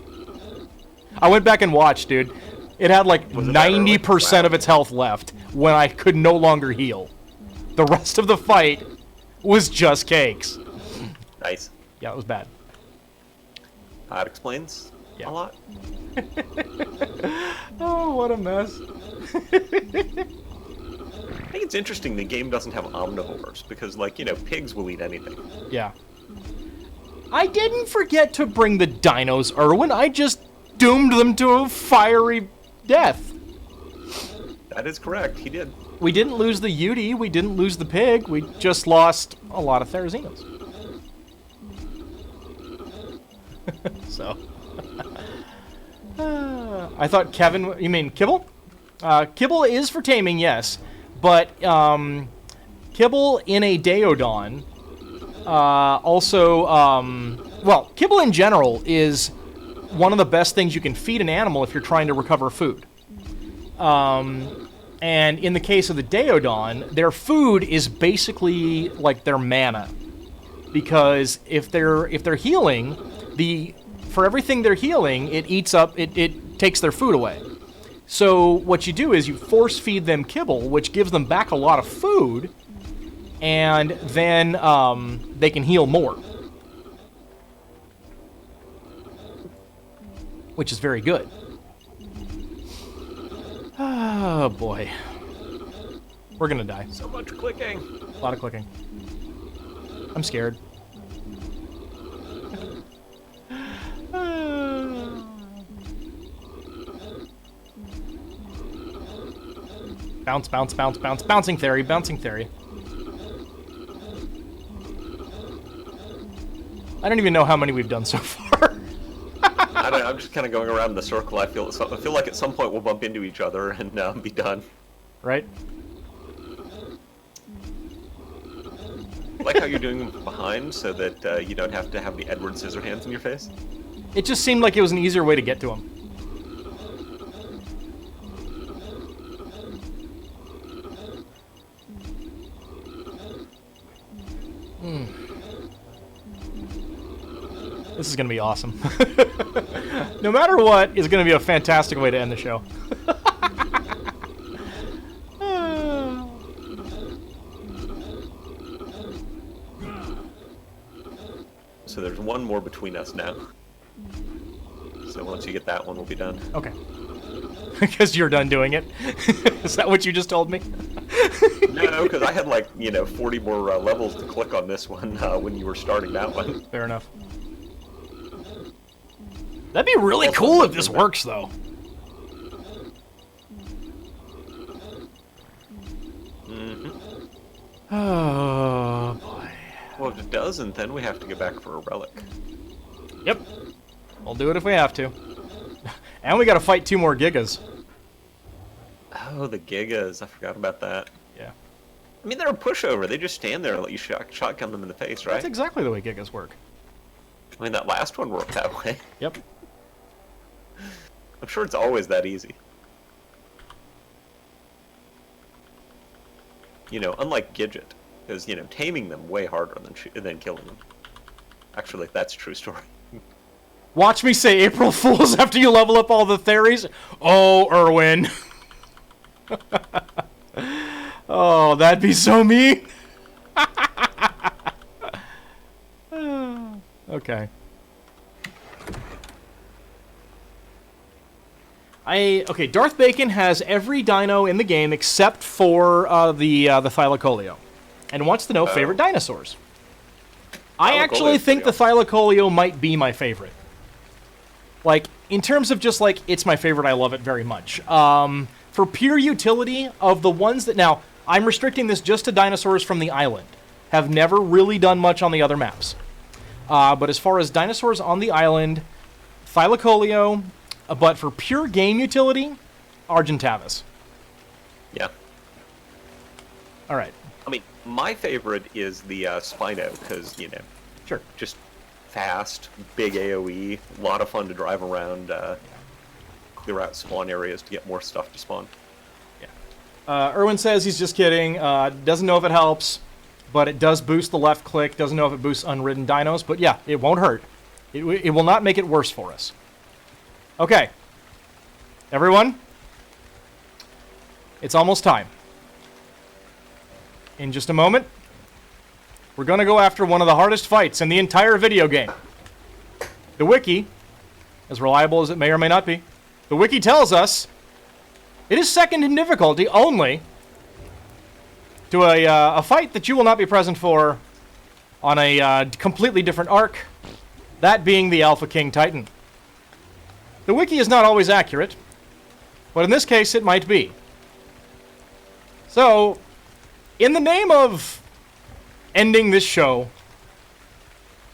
I went back and watched, dude. It had like 90% of its health left when I could no longer heal. The rest of the fight was just cakes. Nice. Yeah, it was bad. That explains a lot. Oh, what a mess. I think it's interesting the game doesn't have omnivores, because, like, you know, pigs will eat anything. Yeah. I didn't forget to bring the dinos, Erwin. I just doomed them to a fiery death. That is correct, he did. We didn't lose the Yudi, we didn't lose the pig, we just lost a lot of Therazinos. So. I thought Kevin, you mean Kibble? Kibble is for taming, yes. But Kibble in a Deodon also, well, Kibble in general is one of the best things you can feed an animal if you're trying to recover food. And in the case of the Deodon, their food is basically like their mana. Because if they're healing, for everything they're healing, it eats up, it takes their food away. So what you do is you force feed them kibble, which gives them back a lot of food, and then they can heal more. Which is very good. Oh boy. We're gonna die. So much clicking. A lot of clicking. I'm scared. Bounce, bounce, bounce, bounce. Bouncing theory, bouncing theory. I don't even know how many we've done so far. I don't know, I'm just kind of going around in the circle. I feel like at some point we'll bump into each other and be done. Right? I like how you're doing them from behind so that you don't have to have the Edward Scissorhands in your face. It just seemed like it was an easier way to get to him. This is going to be awesome. No matter what, it's going to be a fantastic way to end the show. So there's one more between us now. So once you get that one, we'll be done. Okay. Because you're done doing it? Is that what you just told me? No, because I had like, 40 more levels to click on this one when you were starting that one. Fair enough. That'd be really cool if this works, though. Mm-hmm. Oh, boy. Well, if it doesn't, then we have to get back for a relic. Yep. We'll do it if we have to. And we gotta fight 2 more Gigas. Oh, the Gigas. I forgot about that. Yeah. I mean, they're a pushover. They just stand there and let you shotgun them in the face, right? That's exactly the way Gigas work. I mean, that last one worked that way. Yep. I'm sure it's always that easy. Unlike Gidget, because, taming them way harder than killing them. Actually, that's a true story. Watch me say April Fools after you level up all the theories. Oh, Erwin. Oh, that'd be so mean. Okay. Okay, Darth Bacon has every dino in the game except for the Thylacoleo, and wants to know favorite dinosaurs. I actually think the Thylacoleo might be my favorite. Like, in terms of just like, it's my favorite, I love it very much. For pure utility, of the ones that, now, I'm restricting this just to dinosaurs from the island. Have never really done much on the other maps. But as far as dinosaurs on the island, Thylacoleo. But for pure game utility, Argentavis. Yeah. All right. I mean, my favorite is the Spino, because, Sure. just fast, big AoE, a lot of fun to drive around, clear out spawn areas to get more stuff to spawn. Yeah. Erwin says he's just kidding. Doesn't know if it helps, but it does boost the left click. Doesn't know if it boosts unridden dinos, but yeah, it won't hurt. It will not make it worse for us. Okay. Everyone, it's almost time. In just a moment, we're going to go after one of the hardest fights in the entire video game. The wiki, as reliable as it may or may not be, the wiki tells us it is second in difficulty only to a fight that you will not be present for on a completely different arc, that being the Alpha King Titan. The wiki is not always accurate, but in this case it might be. So, in the name of ending this show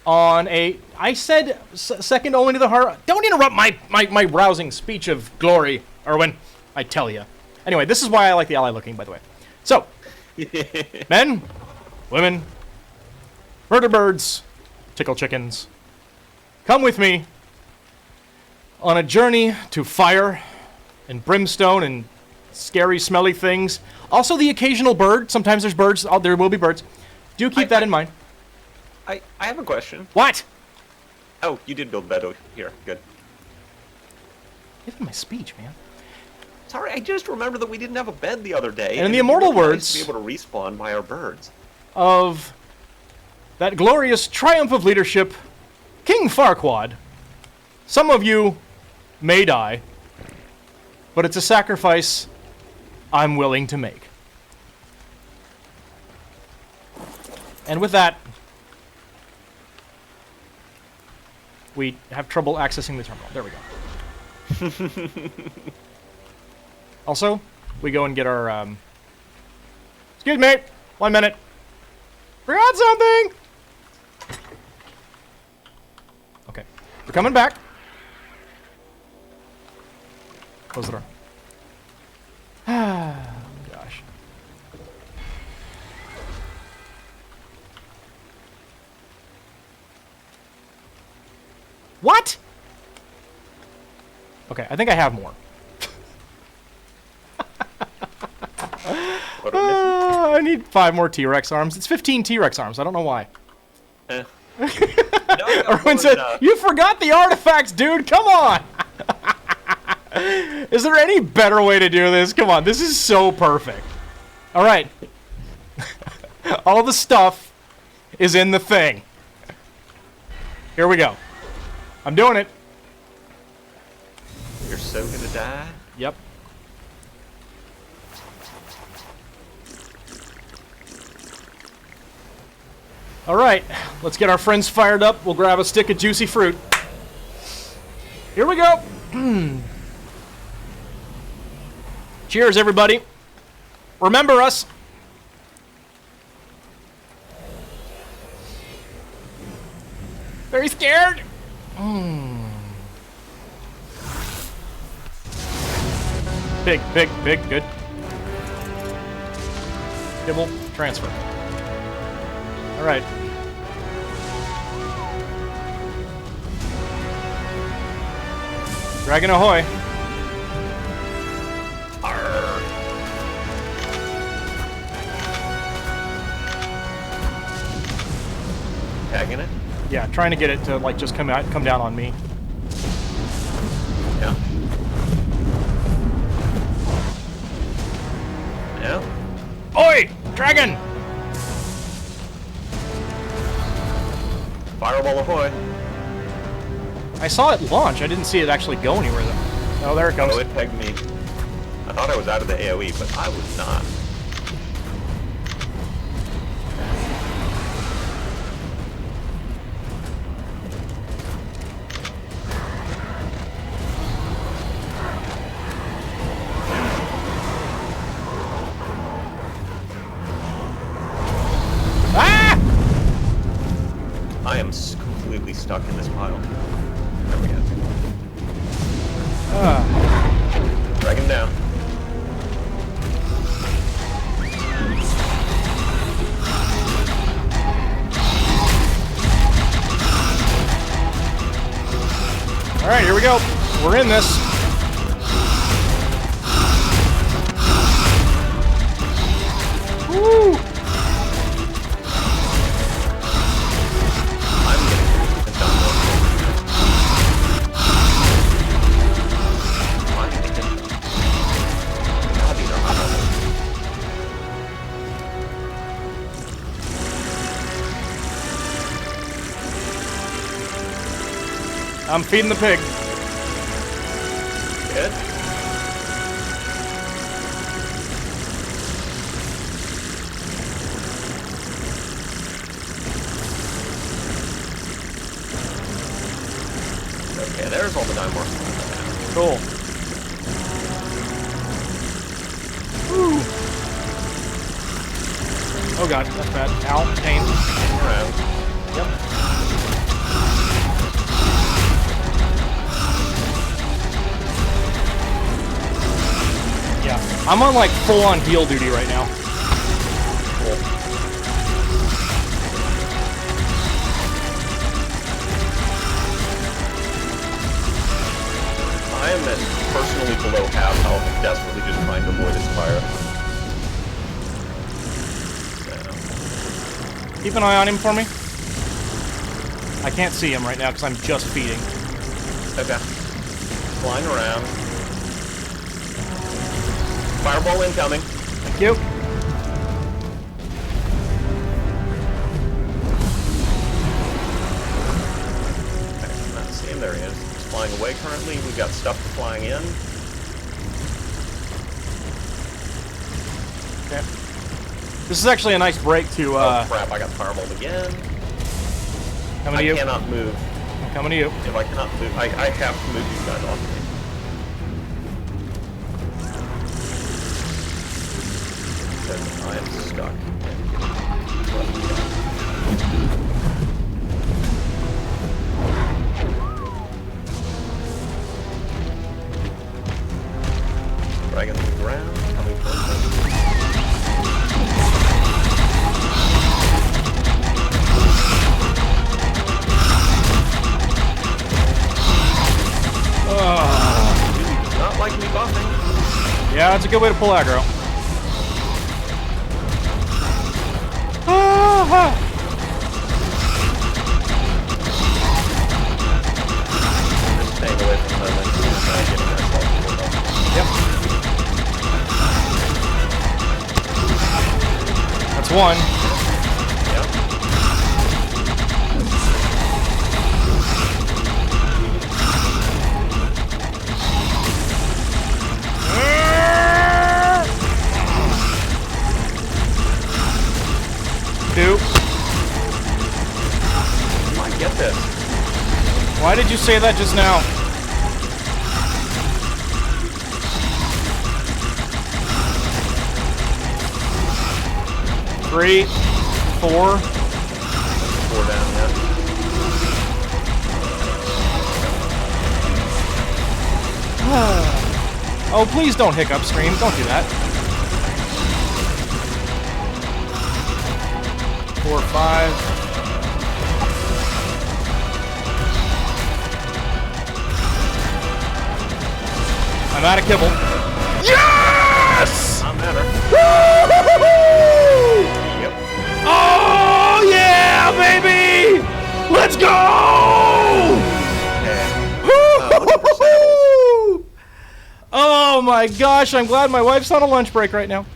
on a... I said second only to the horror... Don't interrupt my rousing speech of glory, Erwin. I tell you. Anyway, this is why I like the ally looking, by the way. So, men, women, murder birds, tickle chickens, come with me on a journey to fire and brimstone and scary, smelly things. Also, the occasional bird. Sometimes there's birds. Oh, there will be birds. Do keep that in mind. I have a question. What? Oh, you did build bed here. Good. Give me my speech, man. Sorry, I just remembered that we didn't have a bed the other day. And in the immortal words... Nice to be able to respawn by our birds. Of that glorious triumph of leadership, King Farquaad. Some of you may die, but it's a sacrifice I'm willing to make. And with that, we have trouble accessing the terminal. There we go. Also, we go and get our, Excuse me! 1 minute. Forgot something! Okay. We're coming back. Close the door. Ah, gosh. What? Okay, I think I have more. I need 5 more T-Rex arms. It's 15 T-Rex arms. I don't know why. No, Erwin said, "You forgot the artifacts, dude. Come on." Is there any better way to do this? Come on, this is so perfect. All right. All the stuff is in the thing. Here we go. I'm doing it. You're so gonna die? Yep. All right, let's get our friends fired up. We'll grab a stick of juicy fruit. Here we go. Cheers, everybody. Remember us. Very scared. Big, good. Kibble, transfer. All right. Dragon ahoy. Arr. Tagging it? Yeah, trying to get it to like just come down on me. Yeah. Yeah. Oi! Dragon! Fireball ahoy. I saw it launch. I didn't see it actually go anywhere though. Oh, there it comes. Oh, it pegged me. I thought I was out of the AoE, but I was not. Ah! I am completely stuck in this pile. There we go. Drag him down. All right, here we go. We're in this. I'm getting it done. I'm getting it done. God, these are hot levels. I'm feeding the pig. Good. Okay, there's all the Dimorphs. Cool. Woo. Oh god, that's bad. Ow, pain. Around. Yep. Yeah, I'm on like full-on heal duty right now. Cool. I am at personally below half health, desperately just trying to avoid his fire. So, Keep an eye on him for me. I can't see him right now because I'm just feeding. okay. Flying around. Fireball incoming. Thank you. Okay, I'm not seeing him. There he is. He's flying away currently. We've got stuff flying in. Okay. This is actually a nice break to, Oh crap, I got fireballed again. coming I to you. cannot move. I'm coming to you. If I cannot move, I have to move these guys off me. Because I am stuck. Dragon to the ground, coming towards us. Really does not like me buffing. Yeah, that's a good way to pull aggro. Ah, Just staying away from them and getting myself pulled up. Yep. That's one. Yep. Two. I get this. Why did you say that just now? Three, four. 4 down, yeah. Oh, please don't hiccup, stream. Don't do that. 4, 5. I'm out of kibble. Yes! Not matter. Woo-hoo-hoo-hoo! Yep. Oh yeah, baby! Let's go! Okay. Looking for saddles. Woo-hoo-hoo-hoo! Oh my gosh, I'm glad my wife's on a lunch break right now.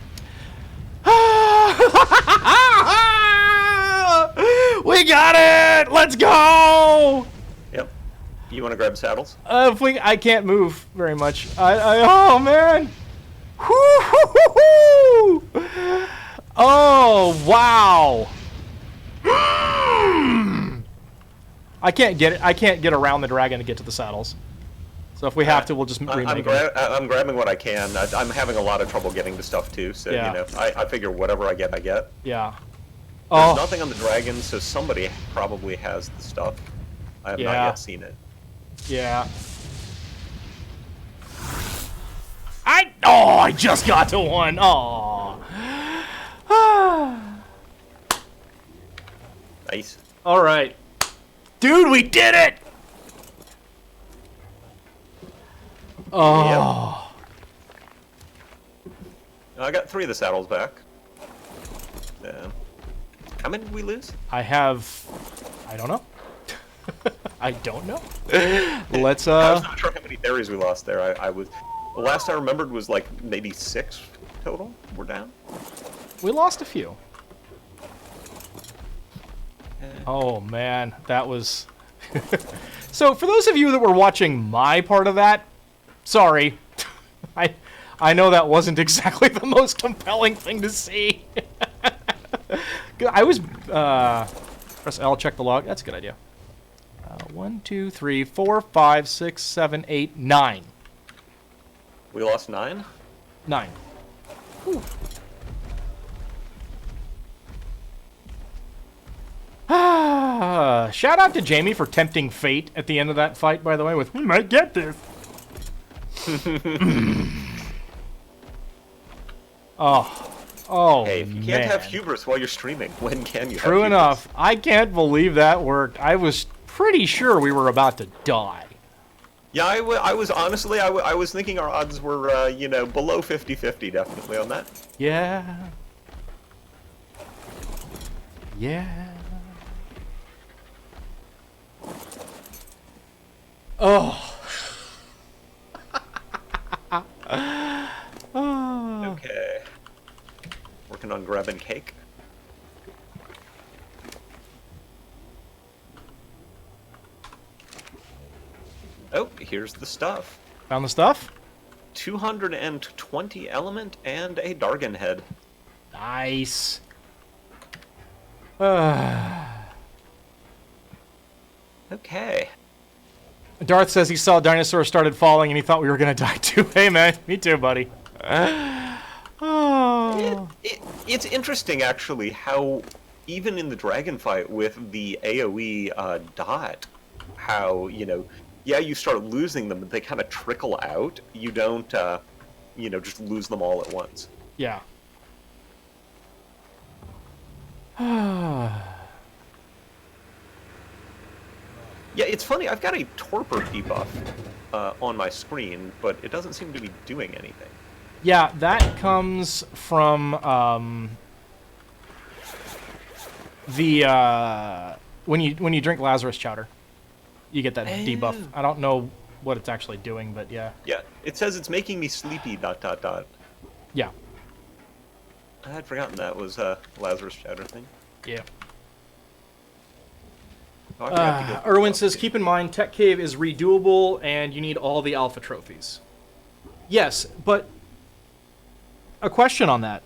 We got it! Let's go! Yep. You want to grab saddles? If I can't move very much. Oh man! Woo-hoo-hoo-hoo! Oh wow! I can't get it. I can't get around the dragon to get to the saddles. So if we have to, we'll just remake I'm it. grabbing what I can. I'm having a lot of trouble getting to stuff too, so Yeah. you know, I figure whatever I get, I get. Yeah. There's Oh. nothing on the dragon, so somebody probably has the stuff. I have not Yeah. yet seen it. Yeah. I just got to one. Oh. Nice. All right. Dude, we did it. Oh. I got 3 of the saddles back. How many did we lose? I don't know. I don't know. Let's I was not sure how many berries we lost there. I was, the last I remembered was like maybe 6 total. We're down. we lost a few. Oh man, that was. So for those of you that were watching my part of that, sorry. I know that wasn't exactly the most compelling thing to see. I was press L, check the log. That's a good idea. 1, 2, 3, 4, 5, 6, 7, 8, 9. We lost 9? 9. Whew. Shout out to Jamie for tempting fate at the end of that fight, by the way, with, we might get this. Oh, Hey, if you can't have hubris while you're streaming, when can you have True hubris? enough. I can't believe that worked. I was pretty sure we were about to die. Yeah, I was honestly, I was thinking our odds were, you know, below 50-50 definitely on that. Yeah. Yeah. Oh. Okay. Working on grabbing cake. Oh, here's the stuff. Found the stuff? 220 element and a Dargon head. Nice. Okay. Darth says he saw dinosaurs started falling and he thought we were gonna die too. Hey man, me too, buddy. Oh. It's interesting actually how even in the dragon fight with the AoE dot, how, you know, yeah, you start losing them, but they kind of trickle out. You don't, you know, just lose them all at once. Yeah. Yeah, it's funny. I've got a torpor debuff on my screen, but it doesn't seem to be doing anything. Yeah, that comes from the when you drink Lazarus chowder, you get that debuff. I don't know what it's actually doing, but yeah. Yeah, it says it's making me sleepy. ... Yeah. I had forgotten that was a Lazarus chowder thing. Yeah. Oh, I forgot to go- Erwin says, keep in mind, Tech Cave is redoable, and you need all the alpha trophies. Yes, but a question on that.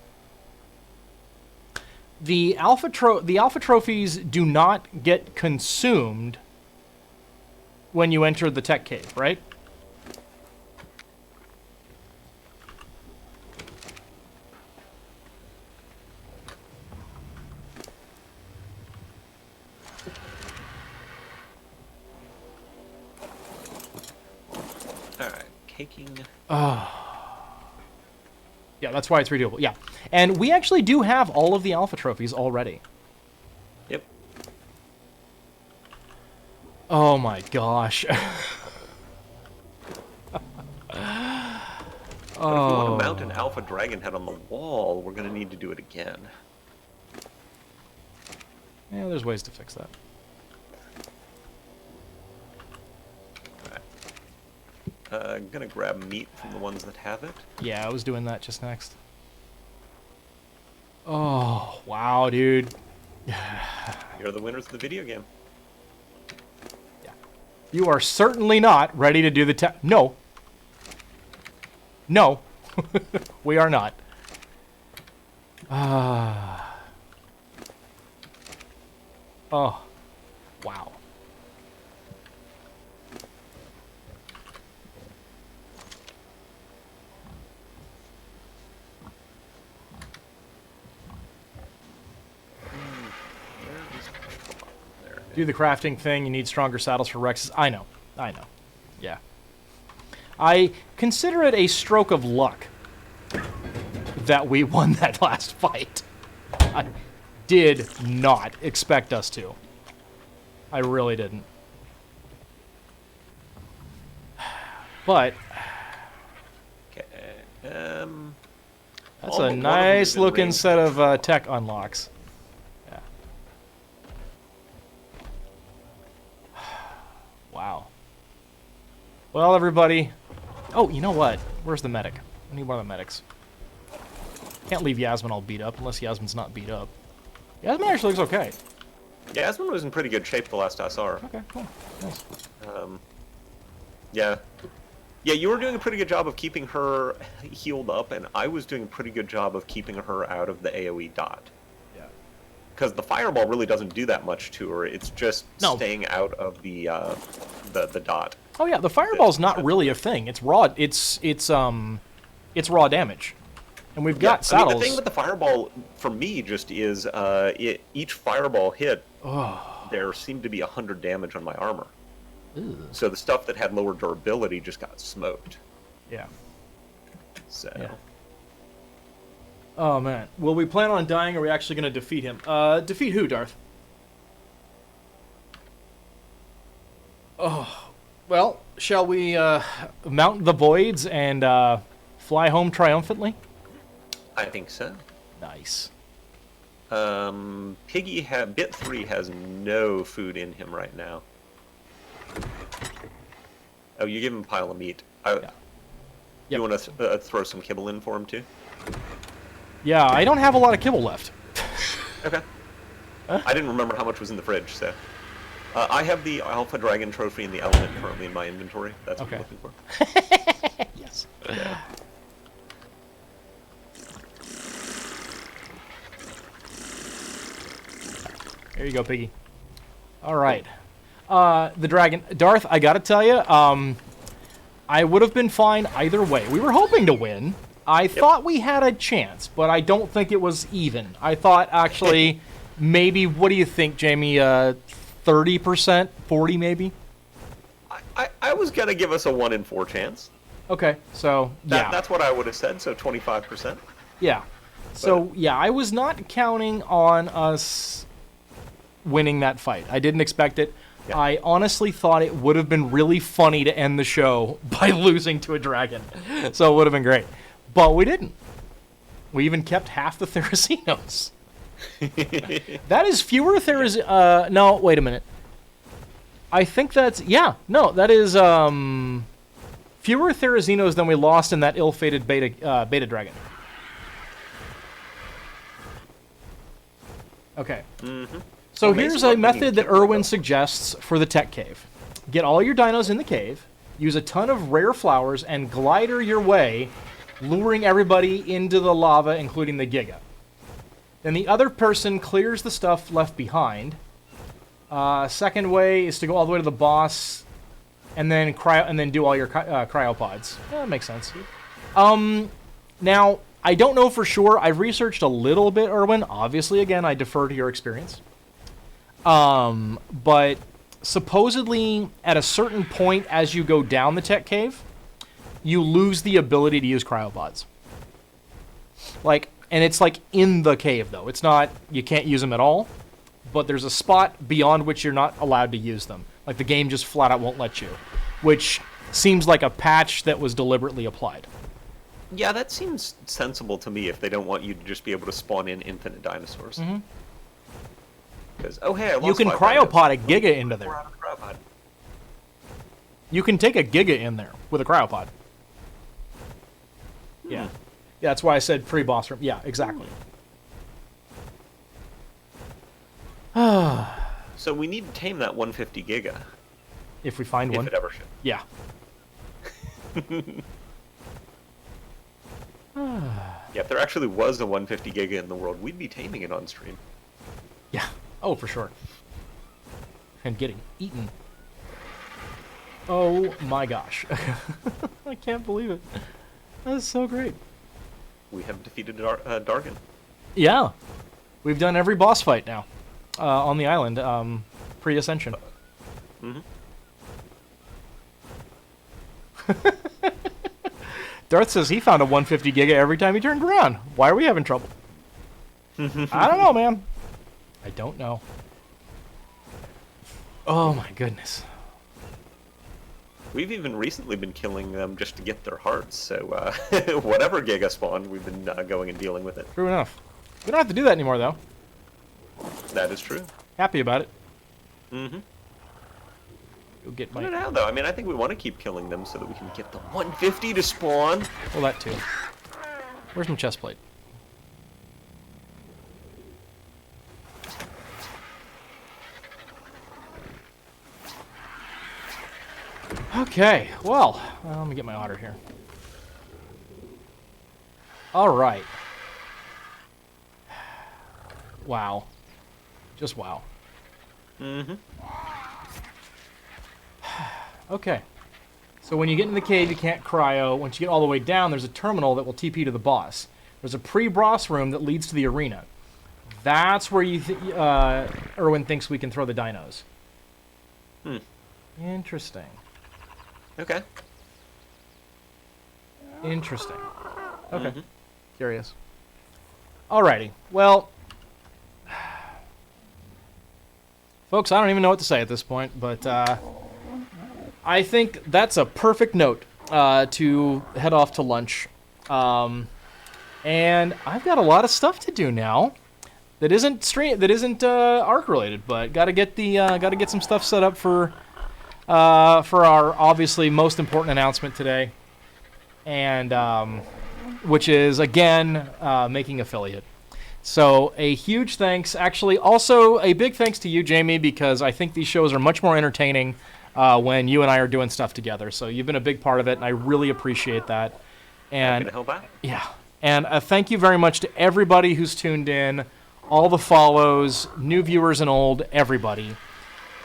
The alpha trophies do not get consumed when you enter the Tech Cave, right? Alright, caking. Yeah, that's why it's redoable. Yeah. And we actually do have all of the alpha trophies already. Yep. Oh my gosh. But if we want to mount an alpha dragon head on the wall, we're going to need to do it again. Yeah, there's ways to fix that. I'm going to grab meat from the ones that have it. Yeah, I was doing that just next. Oh, wow, dude. You're the winners of the video game. Yeah. You are certainly not ready to do the No. No. We are not. Oh. Wow. Do the crafting thing, you need stronger saddles for Rexes. I know. Yeah. I consider it a stroke of luck that we won that last fight. I did not expect us to. I really didn't. Okay. But that's a nice looking set of tech unlocks. Yeah. Wow. Well, everybody. Oh, you know what? Where's the medic? I need one of the medics. Can't leave Yasmin all beat up unless Yasmin's not beat up. Yasmin actually looks okay. Yeah, Yasmin was in pretty good shape the last I saw her. Okay, cool. Nice. Yeah. Yeah, you were doing a pretty good job of keeping her healed up, and I was doing a pretty good job of keeping her out of the AoE dot. Yeah. Because the fireball really doesn't do that much to her. It's just No. staying out of the dot. Oh yeah, the fireball's not really a thing. It's raw. It's raw damage, and we've got saddles. I mean, the thing with the fireball for me just is each fireball hit, there seemed to be 100 damage on my armor. Ew. So the stuff that had lower durability just got smoked. Yeah. So. Yeah. Oh man, will we plan on dying? Or are we actually going to defeat him? Defeat who, Darth? Oh, well, shall we mount the voids and fly home triumphantly? I think so. Nice. Piggy Bit 3 has no food in him right now. Oh, you give him a pile of meat. Yeah. You want to throw some kibble in for him too? Yeah, I don't have a lot of kibble left. Okay. I didn't remember how much was in the fridge, so. I have the Alpha Dragon trophy and the element currently in my inventory. That's what I'm looking for. Yes. Yeah. There you go, Piggy. All right. The dragon. Darth, I gotta tell you, I would have been fine either way. We were hoping to win. I thought we had a chance, but I don't think it was even. I thought, actually, maybe, what do you think, Jamie? 30%? 40 maybe? I was going to give us a 1 in 4 chance. Okay, so, yeah. That's what I would have said, so 25%. Yeah. So, yeah, I was not counting on us winning that fight. I didn't expect it. Yeah. I honestly thought it would have been really funny to end the show by losing to a dragon. So it would have been great. But we didn't. We even kept half the Therazinos. That is fewer no, wait a minute. I think that's... Yeah, no, that is fewer Therazinos than we lost in that ill-fated beta dragon. Okay. Mm-hmm. So Well, here's a method that Erwin suggests for the tech cave. Get all your dinos in the cave, use a ton of rare flowers, and glider your way, luring everybody into the lava, including the Giga. Then the other person clears the stuff left behind. Second way is to go all the way to the boss, and then do all your cryopods. Yeah, that makes sense. Now, I don't know for sure. I've researched a little bit, Erwin. Obviously, again, I defer to your experience. But supposedly, at a certain point as you go down the tech cave, you lose the ability to use cryopods. And it's in the cave, though. It's not, you can't use them at all, but there's a spot beyond which you're not allowed to use them. The game just flat out won't let you, which seems like a patch that was deliberately applied. Yeah, that seems sensible to me if they don't want you to just be able to spawn in infinite dinosaurs. Mm-hmm. Because, oh hey, I lost you can cryopod a Giga into there. Cryopod. You can take a Giga in there with a cryopod. Yeah. Yeah, that's why I said pre-boss room. Yeah, exactly. So we need to tame that 150 Giga. If we find one. If it ever should. Yeah. Yeah, if there actually was a 150 Giga in the world, we'd be taming it on stream. Yeah. Oh, for sure. And getting eaten. Oh my gosh. I can't believe it. That's so great. We have defeated Dargan. Yeah. We've done every boss fight now on the island, pre-ascension. Mm-hmm. Darth says he found a 150 Giga every time he turned around. Why are we having trouble? I don't know, man. I don't know. Oh my goodness. We've even recently been killing them just to get their hearts, so whatever Giga spawned, we've been going and dealing with it. True enough. We don't have to do that anymore, though. That is true. Happy about it. Mm-hmm. Go get I my... don't know, though. I mean, I think we want to keep killing them so that we can get the 150 to spawn. Well, that too. Where's my chest plate? Okay, well, let me get my otter here. All right. Wow. Just wow. Mm-hmm. Okay. So when you get in the cave, you can't cryo. Once you get all the way down, there's a terminal that will TP to the boss. There's a pre-boss room that leads to the arena. That's where Erwin thinks we can throw the dinos. Hmm. Interesting. Okay. Interesting. Okay. Mm-hmm. Curious. Alrighty. Well, folks, I don't even know what to say at this point, but I think that's a perfect note to head off to lunch. And I've got a lot of stuff to do now that isn't ARC related, but gotta get some stuff set up for our obviously most important announcement today, and which is again making affiliate. So a huge thanks, actually also a big thanks to you, Jamie, because I think these shows are much more entertaining when you and I are doing stuff together. So you've been a big part of it, and I really appreciate that. And Happy to help out. yeah, and thank you very much to everybody who's tuned in, all the follows, new viewers and old, everybody.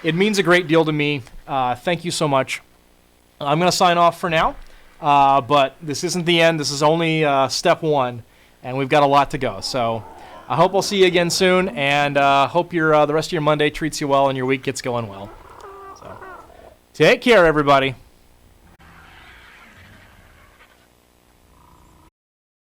It means a great deal to me. Thank you so much. I'm going to sign off for now, but this isn't the end. This is only step one, and we've got a lot to go. So I hope I'll see you again soon, and hope the rest of your Monday treats you well and your week gets going well. So take care, everybody.